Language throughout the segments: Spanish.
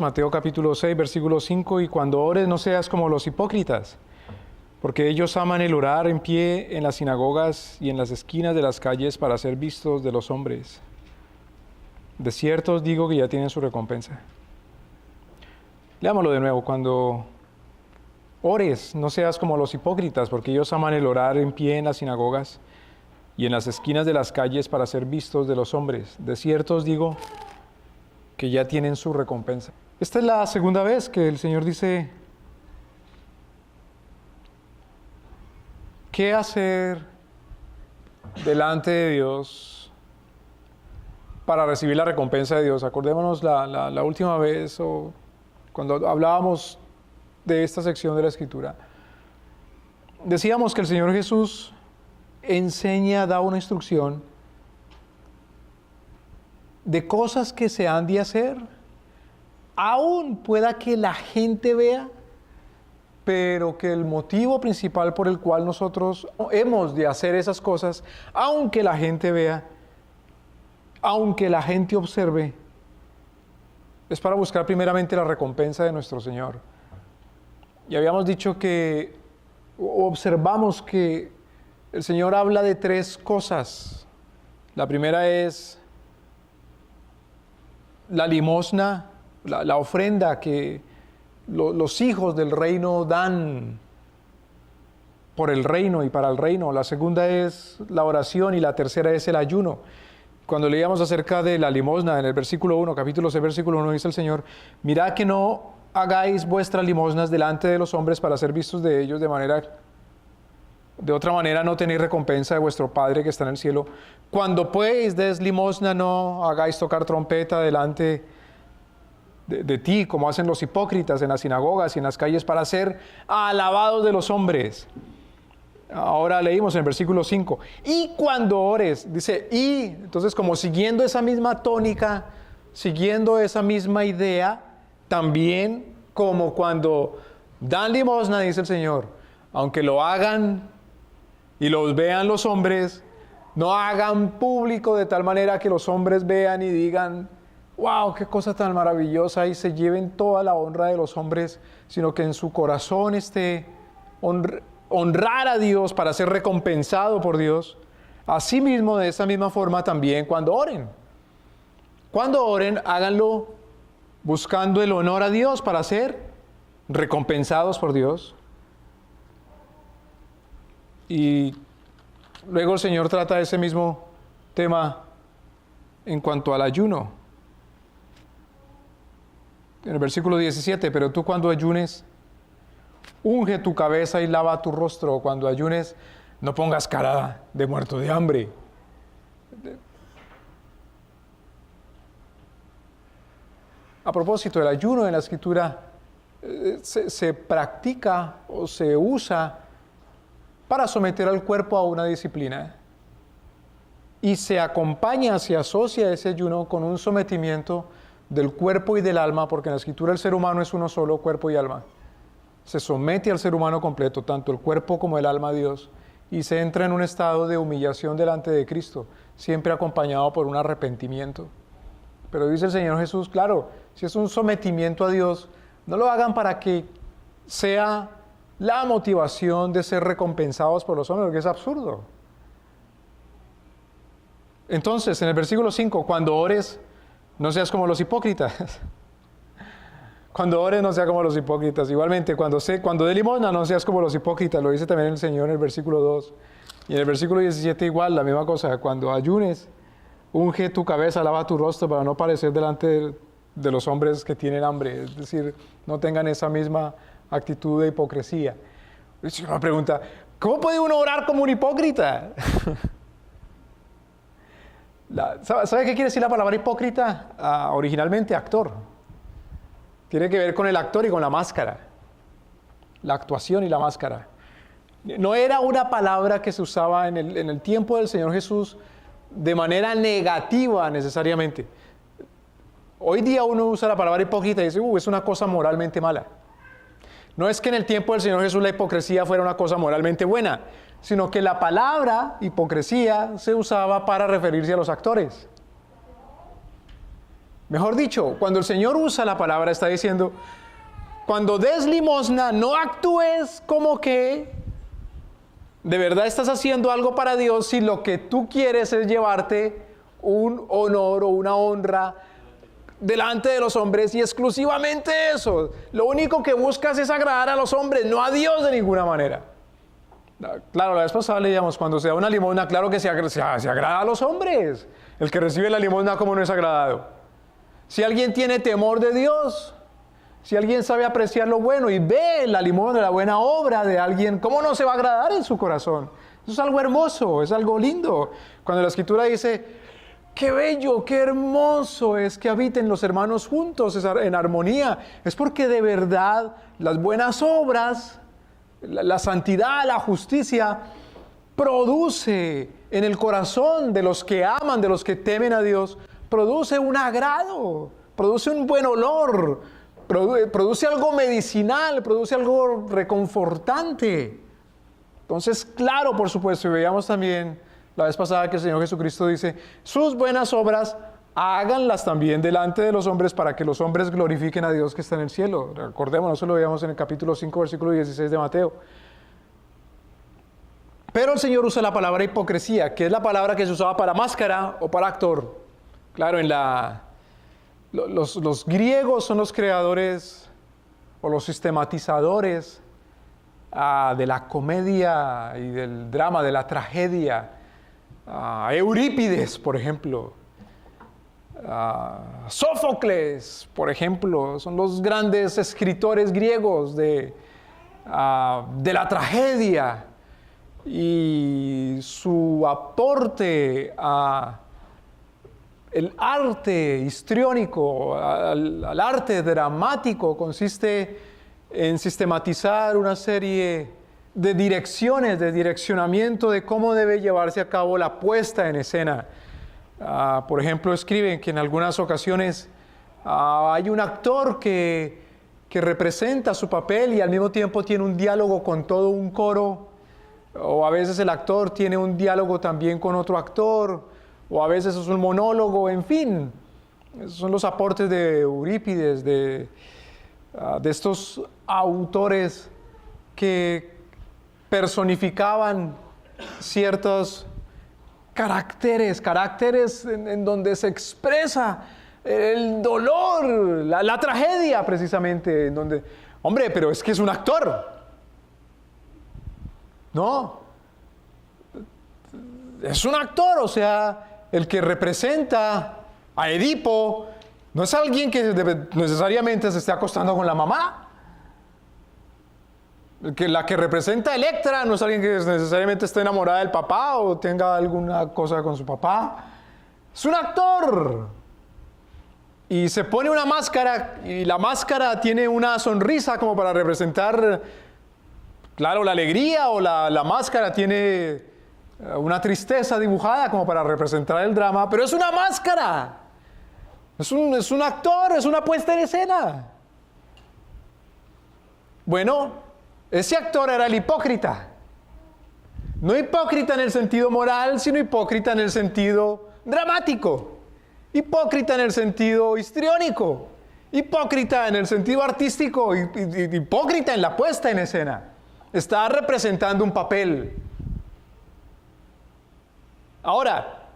Mateo capítulo 6, versículo 5, y cuando ores no seas como los hipócritas, porque ellos aman el orar en pie en las sinagogas y en las esquinas de las calles para ser vistos de los hombres. De cierto os digo que ya tienen su recompensa. Leámoslo de nuevo. Cuando ores no seas como los hipócritas, porque ellos aman el orar en pie en las sinagogas y en las esquinas de las calles para ser vistos de los hombres. De cierto os digo que ya tienen su recompensa. Esta es la segunda vez que el Señor dice, ¿qué hacer delante de Dios para recibir la recompensa de Dios? Acordémonos la última vez, o cuando hablábamos de esta sección de la Escritura, decíamos que el Señor Jesús enseña, da una instrucción de cosas que se han de hacer, aún pueda que la gente vea, pero que el motivo principal por el cual nosotros hemos de hacer esas cosas, aunque la gente vea, aunque la gente observe, es para buscar primeramente la recompensa de nuestro Señor. Y habíamos dicho que, observamos que el Señor habla de tres cosas. La primera es la limosna, la ofrenda que los hijos del reino dan por el reino y para el reino. La segunda es la oración y la tercera es el ayuno. Cuando leíamos acerca de la limosna, en el versículo 1, capítulo 6, versículo 1, dice el Señor, mirad que no hagáis vuestras limosnas delante de los hombres para ser vistos de ellos, de otra manera no tenéis recompensa de vuestro Padre que está en el cielo. Cuando pues des limosna, no hagáis tocar trompeta delante de ti, como hacen los hipócritas en las sinagogas y en las calles, para ser alabados de los hombres. Ahora leímos en el versículo 5, y cuando ores, dice, y, entonces como siguiendo esa misma tónica, siguiendo esa misma idea, también como cuando dan limosna, dice el Señor, aunque lo hagan y los vean los hombres, no hagan público de tal manera que los hombres vean y digan, wow, qué cosa tan maravillosa, y se lleven toda la honra de los hombres, sino que en su corazón esté honrar a Dios para ser recompensado por Dios. Asimismo, de esa misma forma también cuando oren. Cuando oren, háganlo buscando el honor a Dios para ser recompensados por Dios. Y luego el Señor trata ese mismo tema en cuanto al ayuno. En el versículo 17, pero tú cuando ayunes, unge tu cabeza y lava tu rostro. Cuando ayunes, no pongas cara de muerto de hambre. A propósito, el ayuno en la Escritura se practica o se usa para someter al cuerpo a una disciplina. Y se acompaña, se asocia ese ayuno con un sometimiento del cuerpo y del alma, porque en la Escritura el ser humano es uno solo, cuerpo y alma. Se somete al ser humano completo, tanto el cuerpo como el alma a Dios, y se entra en un estado de humillación delante de Cristo, siempre acompañado por un arrepentimiento. Pero dice el Señor Jesús, claro, si es un sometimiento a Dios, no lo hagan para que sea la motivación de ser recompensados por los hombres, porque es absurdo. Entonces, en el versículo 5, cuando ores, no seas como los hipócritas. Cuando ores, no seas como los hipócritas. Igualmente, cuando dé limosna, no seas como los hipócritas. Lo dice también el Señor en el versículo 2. Y en el versículo 17 igual, la misma cosa. Cuando ayunes, unge tu cabeza, lava tu rostro para no parecer delante de los hombres que tienen hambre. Es decir, no tengan esa misma actitud de hipocresía. Y una pregunta, ¿cómo puede uno orar como un hipócrita? ¿Sabe qué quiere decir la palabra hipócrita? Originalmente, actor. Tiene que ver con el actor y con la máscara. La actuación y la máscara. No era una palabra que se usaba en el tiempo del Señor Jesús de manera negativa necesariamente. Hoy día uno usa la palabra hipócrita y dice, es una cosa moralmente mala. No es que en el tiempo del Señor Jesús la hipocresía fuera una cosa moralmente buena, sino que la palabra hipocresía se usaba para referirse a los actores. Mejor dicho, cuando el Señor usa la palabra, está diciendo, cuando des limosna, no actúes como que de verdad estás haciendo algo para Dios si lo que tú quieres es llevarte un honor o una honra delante de los hombres y exclusivamente eso. Lo único que buscas es agradar a los hombres, no a Dios de ninguna manera. Claro, la vez pasada leíamos, cuando se da una limosna, claro que se agrada a los hombres. El que recibe la limosna, ¿cómo no es agradado? Si alguien tiene temor de Dios, si alguien sabe apreciar lo bueno y ve la limosna, la buena obra de alguien, ¿cómo no se va a agradar en su corazón? Eso es algo hermoso, es algo lindo. Cuando la Escritura dice, qué bello, qué hermoso es que habiten los hermanos juntos en armonía, es porque de verdad las buenas obras, la santidad, la justicia, produce en el corazón de los que aman, de los que temen a Dios, produce un agrado, produce un buen olor, produce algo medicinal, produce algo reconfortante. Entonces, claro, por supuesto, y veíamos también la vez pasada que el Señor Jesucristo dice, sus buenas obras háganlas también delante de los hombres para que los hombres glorifiquen a Dios que está en el cielo. Recordemos, eso lo veíamos en el capítulo 5, versículo 16 de Mateo. Pero el Señor usa la palabra hipocresía, que es la palabra que se usaba para máscara o para actor. Claro, los griegos son los creadores o los sistematizadores de la comedia y del drama, de la tragedia. Eurípides, por ejemplo. Sófocles, por ejemplo, son los grandes escritores griegos de la tragedia, y su aporte al arte histriónico, al arte dramático, consiste en sistematizar una serie de direcciones, de direccionamiento de cómo debe llevarse a cabo la puesta en escena. Por ejemplo, escriben que en algunas ocasiones hay un actor que representa su papel y al mismo tiempo tiene un diálogo con todo un coro, o a veces el actor tiene un diálogo también con otro actor, o a veces es un monólogo, en fin. Esos son los aportes de Eurípides, de estos autores que personificaban ciertos caracteres en donde se expresa el dolor, la tragedia precisamente, en donde, hombre, pero es que es un actor. No, es un actor, o sea, el que representa a Edipo no es alguien que necesariamente se esté acostando con la mamá. La que representa a Electra no es alguien que necesariamente esté enamorada del papá o tenga alguna cosa con su papá. Es un actor. Y se pone una máscara y la máscara tiene una sonrisa como para representar, claro, la alegría, o la máscara tiene una tristeza dibujada como para representar el drama, pero es una máscara. Es un actor, es una puesta en escena. Bueno, ese actor era el hipócrita. No hipócrita en el sentido moral, sino hipócrita en el sentido dramático. Hipócrita en el sentido histriónico. Hipócrita en el sentido artístico. Hipócrita en la puesta en escena. Está representando un papel. Ahora,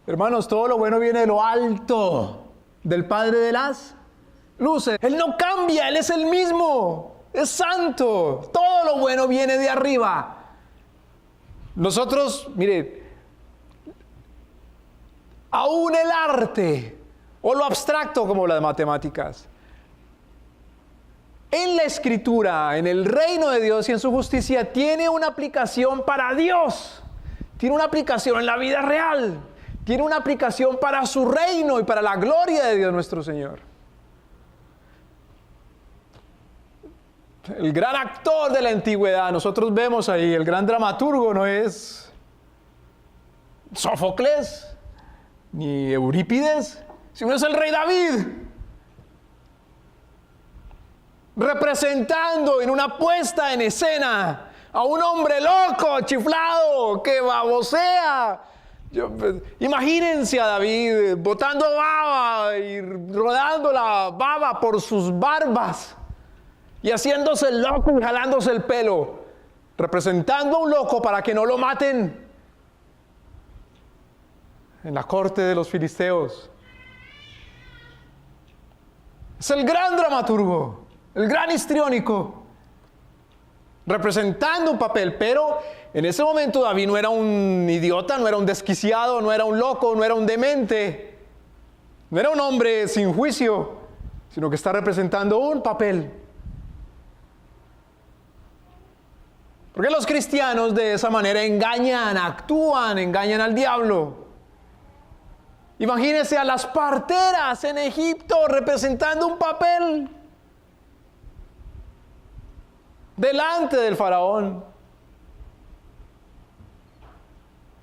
hermanos, todo lo bueno viene de lo alto, del Padre de las luces. Él no cambia, Él es el mismo. Es santo. Todo lo bueno viene de arriba. Nosotros, mire, aún el arte o lo abstracto como las matemáticas, en la Escritura, en el reino de Dios y en su justicia, tiene una aplicación para Dios. Tiene una aplicación en la vida real. Tiene una aplicación para su reino y para la gloria de Dios nuestro Señor. El gran actor de la antigüedad, nosotros vemos ahí, el gran dramaturgo no es Sófocles ni Eurípides, sino es el rey David, representando en una puesta en escena a un hombre loco, chiflado, que babosea, Imagínense a David botando baba y rodando la baba por sus barbas y haciéndose el loco y jalándose el pelo, representando a un loco para que no lo maten en la corte de los filisteos. Es el gran dramaturgo, el gran histriónico, representando un papel, pero en ese momento David no era un idiota, no era un desquiciado, no era un loco, no era un demente, no era un hombre sin juicio, sino que está representando un papel. Porque los cristianos de esa manera engañan, actúan, engañan al diablo. Imagínense a las parteras en Egipto representando un papel delante del faraón,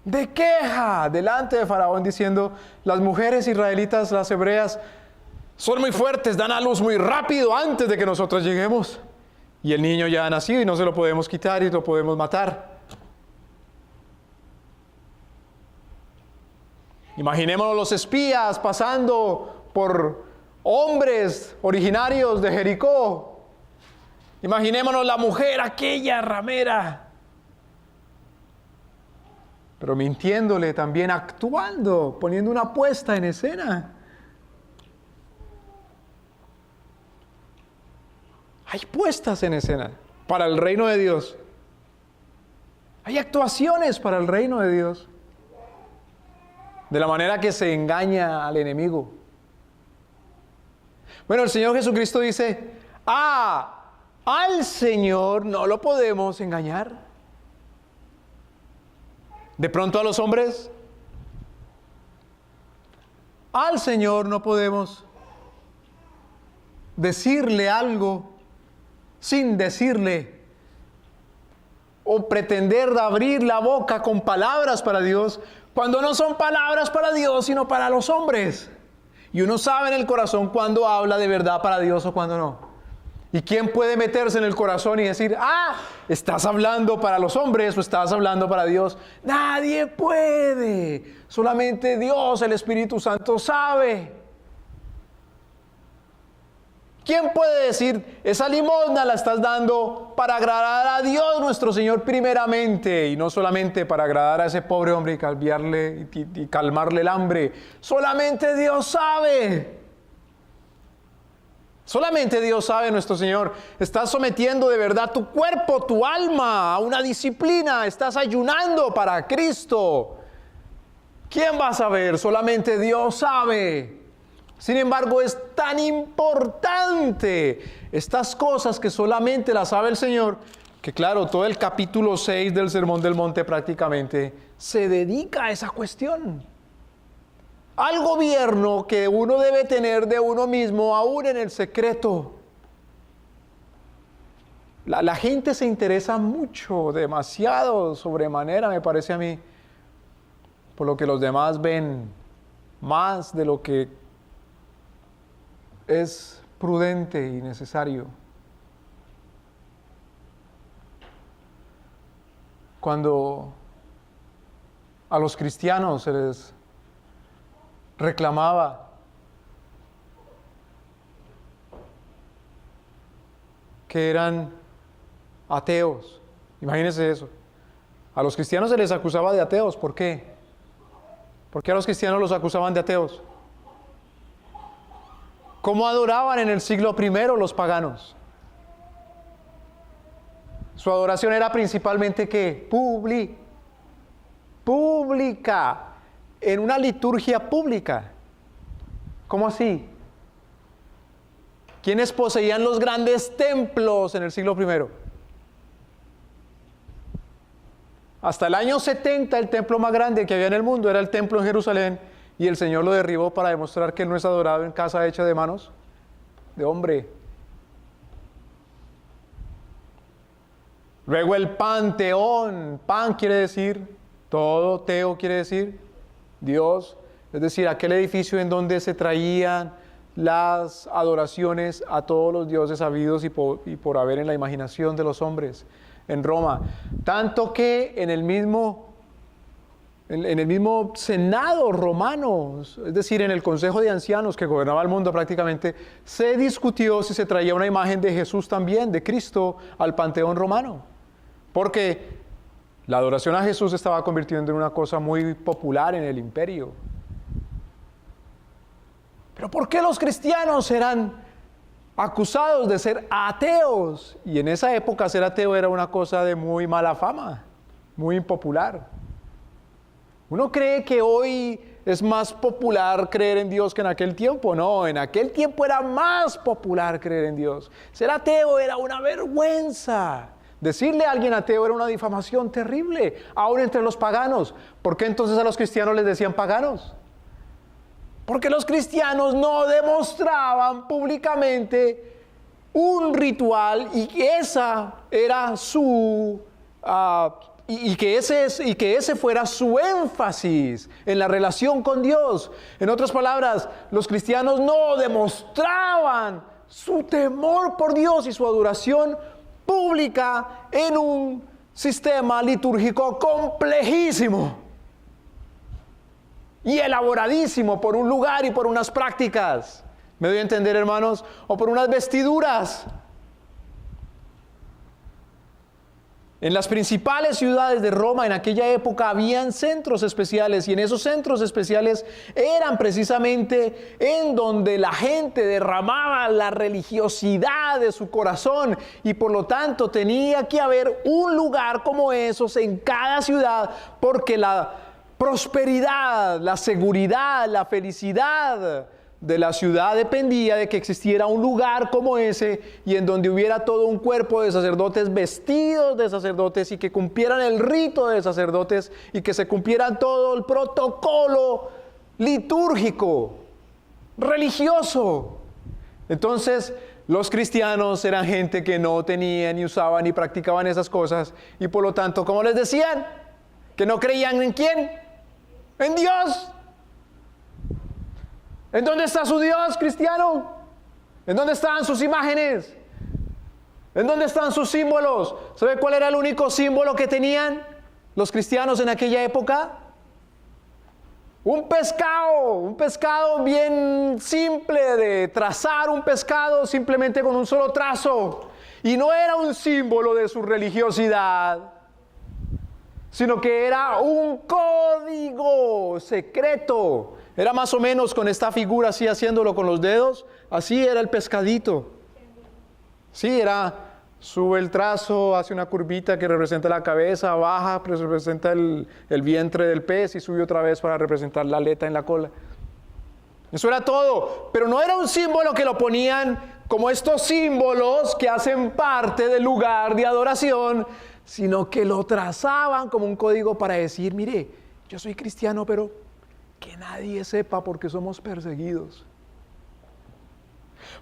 de queja delante del faraón, diciendo: las mujeres israelitas, las hebreas, son muy fuertes, dan a luz muy rápido antes de que nosotros lleguemos, y el niño ya ha nacido y no se lo podemos quitar y lo podemos matar. Imaginémonos los espías pasando por hombres originarios de Jericó. Imaginémonos la mujer aquella ramera, pero mintiéndole también, actuando, poniendo una puesta en escena. Hay puestas en escena para el reino de Dios. Hay actuaciones para el reino de Dios. De la manera que se engaña al enemigo. Bueno, el Señor Jesucristo dice: al Señor no lo podemos engañar. De pronto a los hombres, al Señor no podemos decirle algo sin decirle, o pretender abrir la boca con palabras para Dios, cuando no son palabras para Dios, sino para los hombres. Y uno sabe en el corazón cuando habla de verdad para Dios o cuando no. ¿Y quién puede meterse en el corazón y decir: estás hablando para los hombres o estás hablando para Dios? Nadie puede. Solamente Dios, el Espíritu Santo, sabe. ¿Quién puede decir: esa limosna la estás dando para agradar a Dios nuestro Señor primeramente, y no solamente para agradar a ese pobre hombre y calmarle, y calmarle el hambre? Solamente Dios sabe. Solamente Dios sabe, nuestro Señor. Estás sometiendo de verdad tu cuerpo, tu alma a una disciplina. Estás ayunando para Cristo. ¿Quién va a saber? Solamente Dios sabe. Sin embargo, es tan importante estas cosas que solamente las sabe el Señor, que claro, todo el capítulo 6 del Sermón del Monte prácticamente se dedica a esa cuestión. Al gobierno que uno debe tener de uno mismo, aún en el secreto. La gente se interesa mucho, demasiado, sobremanera, me parece a mí, por lo que los demás ven, más de lo que es prudente y necesario. Cuando a los cristianos se les reclamaba que eran ateos, imagínense eso. A los cristianos se les acusaba de ateos. ¿Por qué? ¿Por qué a los cristianos los acusaban de ateos? ¿Cómo adoraban en el siglo I los paganos? Su adoración era principalmente ¿qué? Pública, en una liturgia pública. ¿Cómo así? ¿Quiénes poseían los grandes templos en el siglo I? Hasta el año 70 el templo más grande que había en el mundo era el templo en Jerusalén, y el Señor lo derribó para demostrar que Él no es adorado en casa hecha de manos de hombre. Luego el panteón, pan quiere decir todo, teo quiere decir Dios, es decir, aquel edificio en donde se traían las adoraciones a todos los dioses habidos y por haber en la imaginación de los hombres en Roma. Tanto que en el mismo en el mismo Senado romano, es decir, en el Consejo de Ancianos que gobernaba el mundo prácticamente, se discutió si se traía una imagen de Jesús también, de Cristo, al Panteón romano. Porque la adoración a Jesús se estaba convirtiendo en una cosa muy popular en el imperio. Pero ¿por qué los cristianos eran acusados de ser ateos? Y en esa época ser ateo era una cosa de muy mala fama, muy impopular. Uno cree que hoy es más popular creer en Dios que en aquel tiempo. No, en aquel tiempo era más popular creer en Dios. Ser ateo era una vergüenza. Decirle a alguien ateo era una difamación terrible, aún entre los paganos. ¿Por qué entonces a los cristianos les decían paganos? Porque los cristianos no demostraban públicamente un ritual y que esa era su... Y que ese fuera su énfasis en la relación con Dios. En otras palabras, los cristianos no demostraban su temor por Dios y su adoración pública en un sistema litúrgico complejísimo y elaboradísimo por un lugar y por unas prácticas. ¿Me doy a entender, hermanos? O por unas vestiduras. En las principales ciudades de Roma en aquella época habían centros especiales y en esos centros especiales eran precisamente en donde la gente derramaba la religiosidad de su corazón y por lo tanto tenía que haber un lugar como esos en cada ciudad porque la prosperidad, la seguridad, la felicidad de la ciudad dependía de que existiera un lugar como ese y en donde hubiera todo un cuerpo de sacerdotes vestidos de sacerdotes y que cumplieran el rito de sacerdotes y que se cumplieran todo el protocolo litúrgico, religioso. Entonces, los cristianos eran gente que no tenían ni usaban ni practicaban esas cosas y por lo tanto, ¿cómo les decían? Que no creían en ¿quién? En Dios. ¿En dónde está su Dios, cristiano? ¿En dónde están sus imágenes? ¿En dónde están sus símbolos? ¿Sabe cuál era el único símbolo que tenían los cristianos en aquella época? Un pescado bien simple de trazar un pescado simplemente con un solo trazo. Y no era un símbolo de su religiosidad, sino que era un código secreto. Era más o menos con esta figura así haciéndolo con los dedos, así era el pescadito. Sí, sube el trazo, hace una curvita que representa la cabeza, baja, pues representa el vientre del pez y sube otra vez para representar la aleta en la cola. Eso era todo, pero no era un símbolo que lo ponían como estos símbolos que hacen parte del lugar de adoración, sino que lo trazaban como un código para decir, mire, yo soy cristiano, pero que nadie sepa porque somos perseguidos.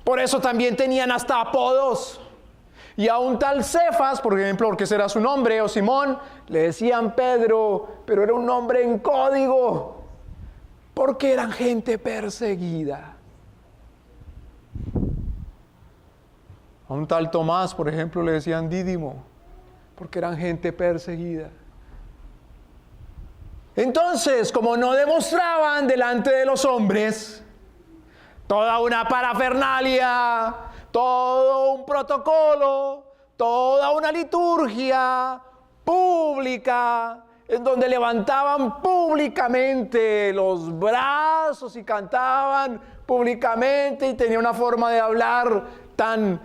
Por eso también tenían hasta apodos. Y a un tal Cefas, por ejemplo, porque ese era su nombre, o Simón, le decían Pedro, pero era un nombre en código, porque eran gente perseguida. A un tal Tomás, por ejemplo, le decían Dídimo, porque eran gente perseguida. Entonces, como no demostraban delante de los hombres toda una parafernalia, todo un protocolo, toda una liturgia pública, en donde levantaban públicamente los brazos y cantaban públicamente y tenía una forma de hablar tan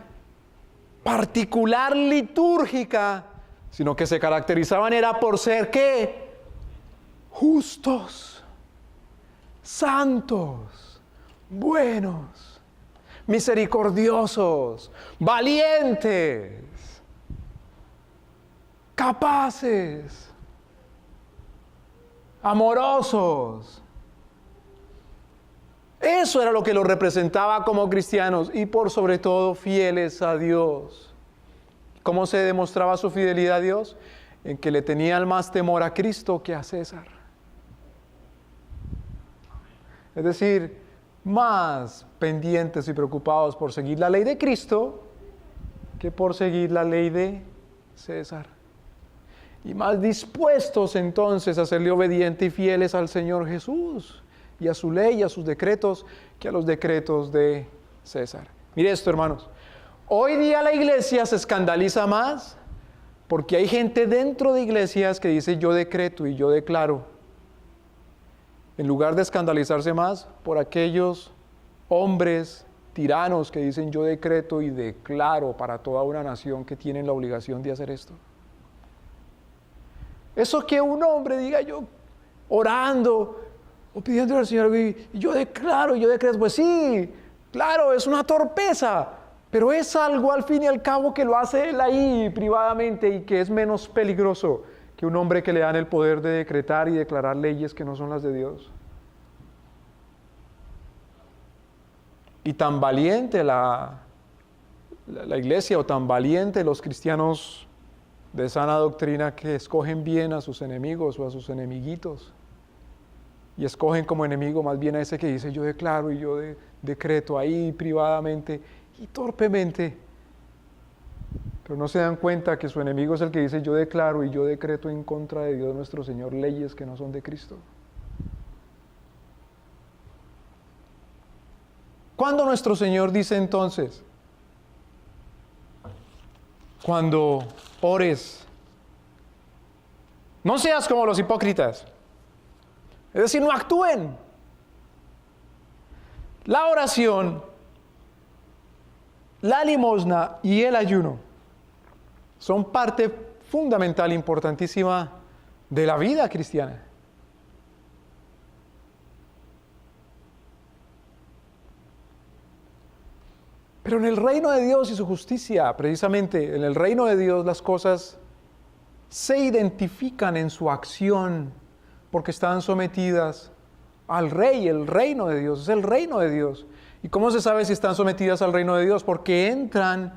particular litúrgica, sino que se caracterizaban era por ser ¿qué? Justos, santos, buenos, misericordiosos, valientes, capaces, amorosos. Eso era lo que los representaba como cristianos y por sobre todo fieles a Dios. ¿Cómo se demostraba su fidelidad a Dios? En que le tenían más temor a Cristo que a César. Es decir, más pendientes y preocupados por seguir la ley de Cristo que por seguir la ley de César. y más dispuestos entonces a serle obedientes y fieles al Señor Jesús y a su ley y a sus decretos que a los decretos de César. Mire esto, hermanos. Hoy día la iglesia se escandaliza más porque hay gente dentro de iglesias que dice yo decreto y yo declaro, en lugar de escandalizarse más por aquellos hombres tiranos que dicen yo decreto y declaro para toda una nación que tienen la obligación de hacer esto. Eso que un hombre diga yo orando o pidiendo al Señor y yo declaro, yo decreto, pues sí, claro, es una torpeza, pero es algo al fin y al cabo que lo hace él ahí privadamente y que es menos peligroso que un hombre que le dan el poder de decretar y declarar leyes que no son las de Dios. Y tan valiente la iglesia o tan valiente los cristianos de sana doctrina que escogen bien a sus enemigos o a sus enemiguitos y escogen como enemigo más bien a ese que dice yo declaro y yo decreto ahí privadamente y torpemente, pero no se dan cuenta que su enemigo es el que dice yo declaro y yo decreto en contra de Dios nuestro Señor leyes que no son de Cristo. ¿Cuándo nuestro Señor dice entonces? Cuando ores, no seas como los hipócritas, es decir, no actúen. La oración, la limosna y el ayuno son parte fundamental, importantísima de la vida cristiana. Pero en el reino de Dios y su justicia, precisamente en el reino de Dios las cosas se identifican en su acción porque están sometidas al Rey, el reino de Dios, es el reino de Dios. ¿Y cómo se sabe si están sometidas al reino de Dios? Porque entran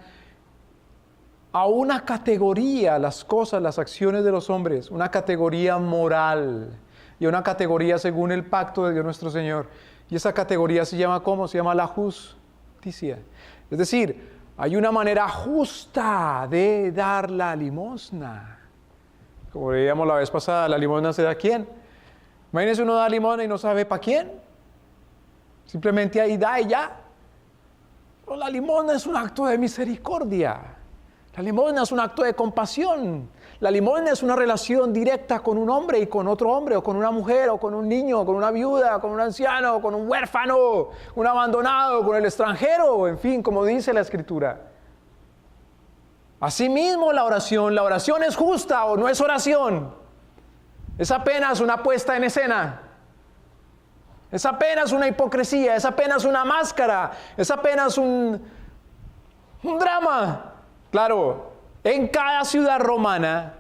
a una categoría, las cosas, las acciones de los hombres, una categoría moral y una categoría según el pacto de Dios nuestro Señor. Y esa categoría se llama ¿cómo? Se llama la justicia. Es decir, hay una manera justa de dar la limosna. Como veíamos la vez pasada, la limosna se da ¿a quién? Imagínense uno da limosna y no sabe para quién. Simplemente ahí da y ya. Pero la limosna es un acto de misericordia. La limosna es un acto de compasión. La limosna es una relación directa con un hombre y con otro hombre, o con una mujer, o con un niño, o con una viuda, o con un anciano, o con un huérfano, un abandonado, con el extranjero, en fin, como dice la Escritura. Asimismo la oración es justa o no es oración. Es apenas una puesta en escena. Es apenas una hipocresía, es apenas una máscara, es apenas un drama. Claro, en cada ciudad romana,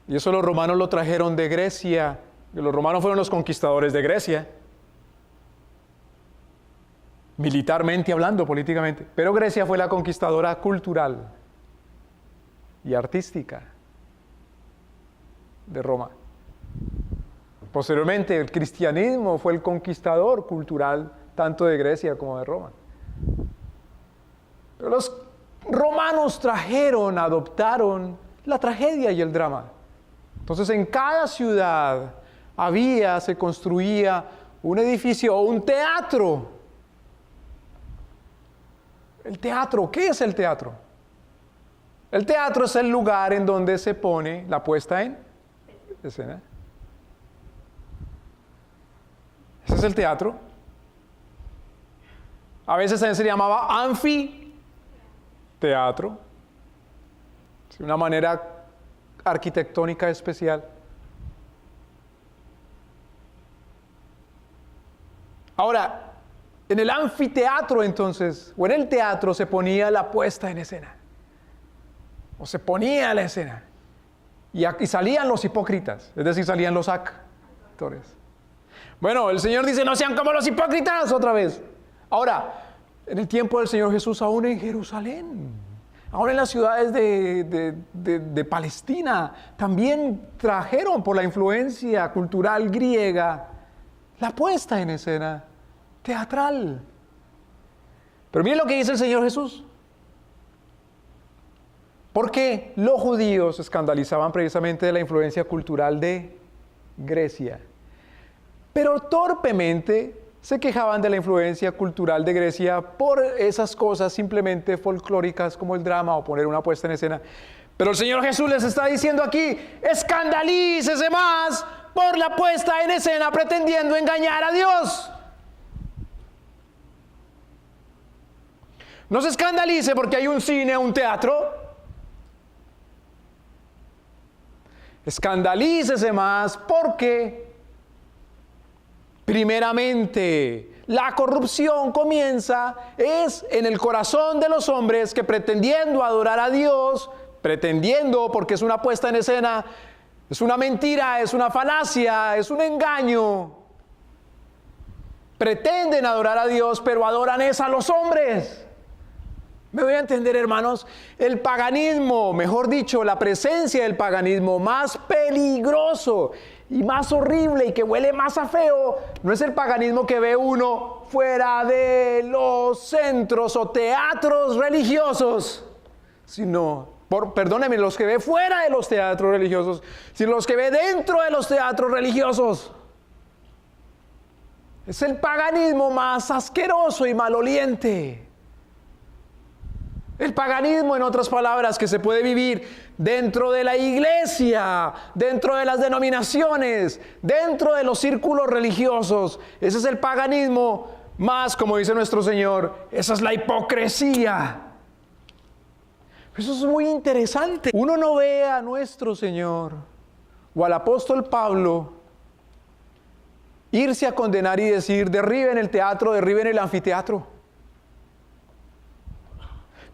y eso los romanos lo trajeron de Grecia, y los romanos fueron los conquistadores de Grecia, militarmente hablando, políticamente, pero Grecia fue la conquistadora cultural y artística de Roma. Posteriormente, el cristianismo fue el conquistador cultural tanto de Grecia como de Roma. Pero los romanos adoptaron la tragedia y el drama. Entonces, en cada ciudad se construía un edificio o un teatro. El teatro, ¿qué es el teatro? El teatro es el lugar en donde se pone la puesta en escena. Ese es el teatro. A veces se llamaba anfiteatro. Es una manera arquitectónica especial. Ahora, en el anfiteatro entonces, o en el teatro se ponía la puesta en escena. O se ponía la escena. Y salían los hipócritas, es decir, salían los actores. Bueno, el Señor dice, no sean como los hipócritas otra vez. Ahora, en el tiempo del Señor Jesús, aún en Jerusalén, aún en las ciudades de Palestina, también trajeron por la influencia cultural griega la puesta en escena teatral. Pero miren lo que dice el Señor Jesús. Porque los judíos se escandalizaban precisamente de la influencia cultural de Grecia. Pero torpemente se quejaban de la influencia cultural de Grecia por esas cosas simplemente folclóricas como el drama o poner una puesta en escena. Pero el Señor Jesús les está diciendo aquí, escandalícese más por la puesta en escena pretendiendo engañar a Dios. No se escandalice porque hay un cine o un teatro. Escandalícese más porque, primeramente, la corrupción comienza es en el corazón de los hombres que pretendiendo adorar a Dios, pretendiendo porque es una puesta en escena, es una mentira, es una falacia, es un engaño. Pretenden adorar a Dios, pero adoran es a los hombres. ¿Me voy a entender, hermanos? El paganismo, mejor dicho, la presencia del paganismo más peligroso y más horrible y que huele más a feo, no es el paganismo que ve uno fuera de los centros o teatros religiosos, sino, perdónenme, los que ve fuera de los teatros religiosos, sino los que ve dentro de los teatros religiosos. Es el paganismo más asqueroso y maloliente. El paganismo, en otras palabras, que se puede vivir dentro de la iglesia, dentro de las denominaciones, dentro de los círculos religiosos. Ese es el paganismo más, como dice nuestro Señor, esa es la hipocresía. Eso es muy interesante. Uno no ve a nuestro Señor o al apóstol Pablo irse a condenar y decir, derriben el teatro, derriben el anfiteatro.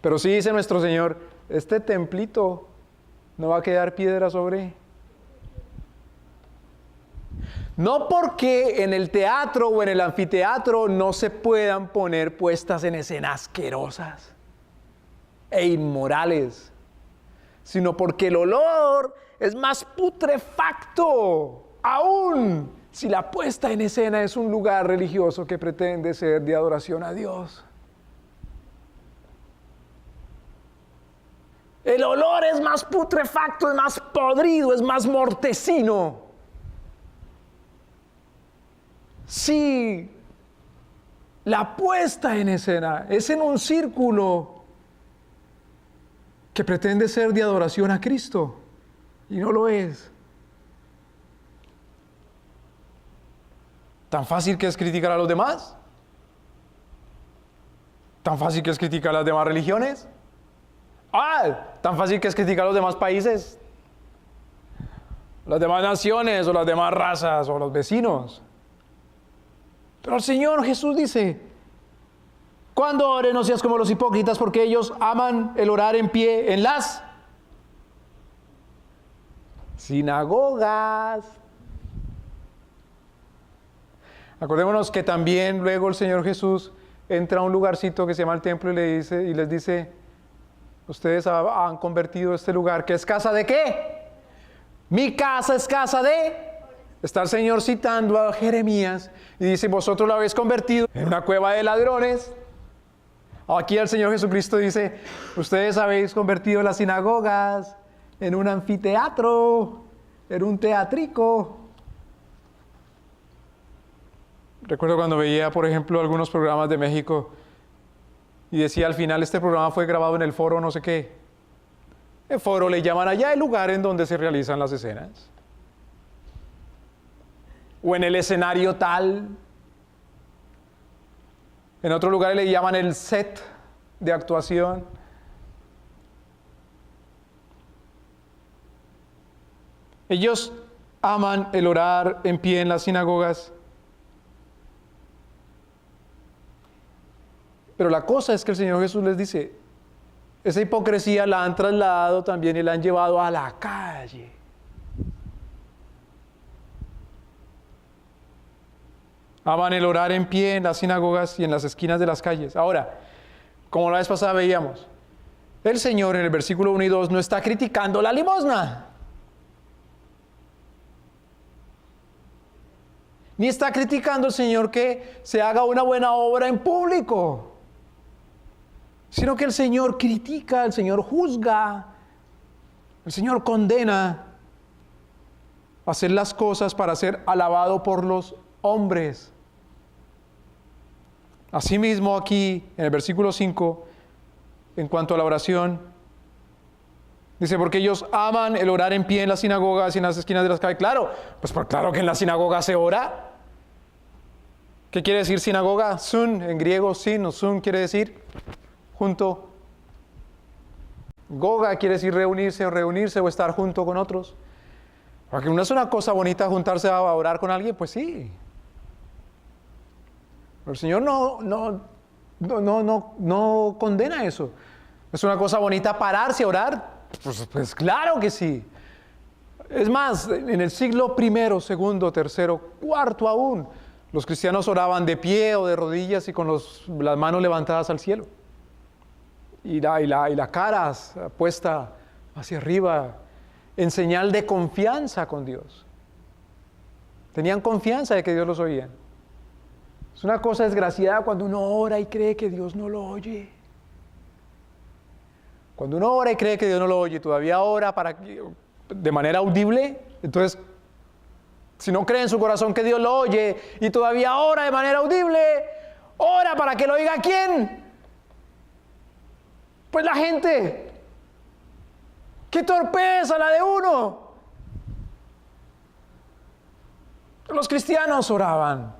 Pero sí dice nuestro Señor, este templito no va a quedar piedra sobre. No porque en el teatro o en el anfiteatro no se puedan poner puestas en escena asquerosas e inmorales, sino porque el olor es más putrefacto, aún si la puesta en escena es un lugar religioso que pretende ser de adoración a Dios. El olor es más putrefacto, es más podrido, es más mortecino. Si la puesta en escena es en un círculo que pretende ser de adoración a Cristo, y no lo es. ¿Tan fácil que es criticar a los demás? ¿Tan fácil que es criticar a las demás religiones? Tan fácil que es criticar a los demás países, las demás naciones o las demás razas o los vecinos. Pero el Señor Jesús dice, cuando ores no seas como los hipócritas, porque ellos aman el orar en pie en las sinagogas. Acordémonos que también luego el Señor Jesús entra a un lugarcito que se llama el templo y les dice, ustedes han convertido este lugar, ¿que es casa de qué? Mi casa es casa de... Está el Señor citando a Jeremías y dice, vosotros lo habéis convertido en una cueva de ladrones. Aquí el Señor Jesucristo dice, ustedes habéis convertido las sinagogas en un anfiteatro, en un teatrico. Recuerdo cuando veía, por ejemplo, algunos programas de México y decía al final, este programa fue grabado en el foro no sé qué. El foro le llaman allá el lugar en donde se realizan las escenas. O en el escenario tal. En otro lugar le llaman el set de actuación. Ellos aman el orar en pie en las sinagogas. Pero la cosa es que el Señor Jesús les dice, esa hipocresía la han trasladado también y la han llevado a la calle. Aman el orar en pie en las sinagogas y en las esquinas de las calles. Ahora, como la vez pasada veíamos, el Señor en el versículo 1 y 2 no está criticando la limosna. Ni está criticando el Señor que se haga una buena obra en público. Sino que el Señor critica, el Señor juzga El Señor condena hacer las cosas para ser alabado por los hombres. Asimismo, aquí en el versículo 5, en cuanto a la oración, dice, porque ellos aman el orar en pie en las sinagogas y en las esquinas de las calles. Claro, pues claro que en la sinagoga se ora. ¿Qué quiere decir sinagoga? Sun, en griego, sin o sun quiere decir junto. Goga quiere decir reunirse o estar junto con otros. Porque no es una cosa bonita juntarse a orar con alguien, pues sí. Pero el Señor no condena eso. ¿Es una cosa bonita pararse a orar? Pues claro que sí. Es más, en el siglo I, segundo, tercero, cuarto aún, los cristianos oraban de pie o de rodillas y con las manos levantadas al cielo. Y la cara puesta hacia arriba, en señal de confianza con Dios. Tenían confianza de que Dios los oía. Es una cosa desgraciada cuando uno ora y cree que Dios no lo oye. Cuando uno ora y cree que Dios no lo oye, todavía ora de manera audible, entonces, si no cree en su corazón que Dios lo oye y todavía ora de manera audible, ora para que lo oiga ¿quién? Pues la gente. ¡Qué torpeza la de uno! Los cristianos oraban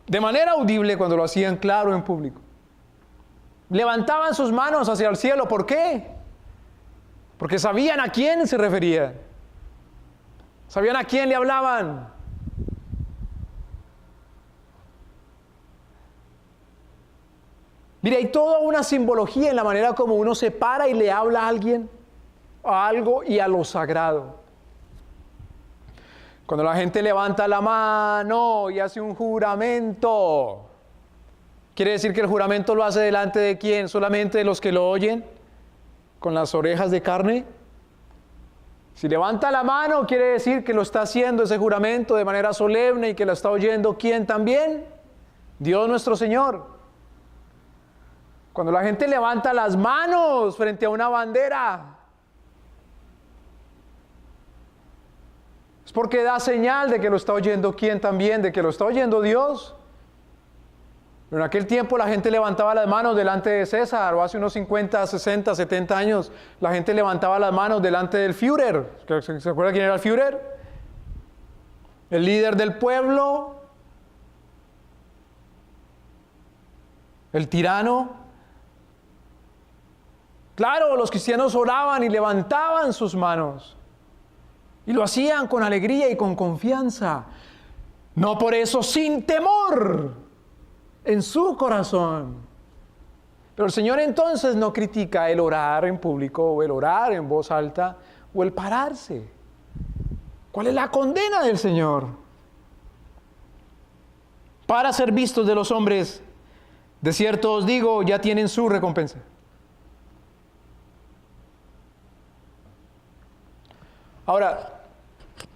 de manera audible cuando lo hacían claro en público. Levantaban sus manos hacia el cielo. ¿Por qué? Porque sabían a quién se referían. Sabían a quién le hablaban. Mire, hay toda una simbología en la manera como uno se para y le habla a alguien, a algo y a lo sagrado. Cuando la gente levanta la mano y hace un juramento, ¿quiere decir que el juramento lo hace delante de quién? ¿Solamente de los que lo oyen? ¿Con las orejas de carne? Si levanta la mano, quiere decir que lo está haciendo ese juramento de manera solemne y que lo está oyendo ¿quién también? Dios nuestro Señor. Cuando la gente levanta las manos frente a una bandera, es porque da señal de que lo está oyendo ¿quién también? De que lo está oyendo Dios. Pero en aquel tiempo la gente levantaba las manos delante de César, o hace unos 50, 60, 70 años, la gente levantaba las manos delante del Führer. ¿Se acuerda quién era el Führer? El líder del pueblo, el tirano. Claro, los cristianos oraban y levantaban sus manos. Y lo hacían con alegría y con confianza. No por eso sin temor en su corazón. Pero el Señor entonces no critica el orar en público o el orar en voz alta o el pararse. ¿Cuál es la condena del Señor? Para ser vistos de los hombres, de cierto os digo, ya tienen su recompensa. Ahora,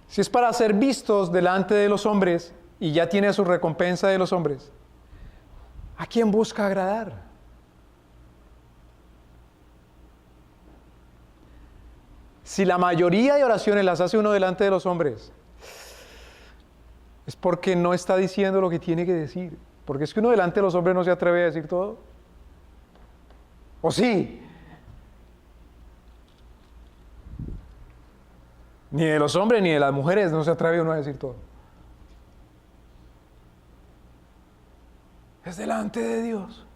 si es para ser vistos delante de los hombres y ya tiene su recompensa de los hombres, ¿a quién busca agradar? Si la mayoría de oraciones las hace uno delante de los hombres, es porque no está diciendo lo que tiene que decir. Porque es que uno delante de los hombres no se atreve a decir todo. ¿O sí? Ni de los hombres ni de las mujeres no se atreve uno a decir todo. Es delante de Dios.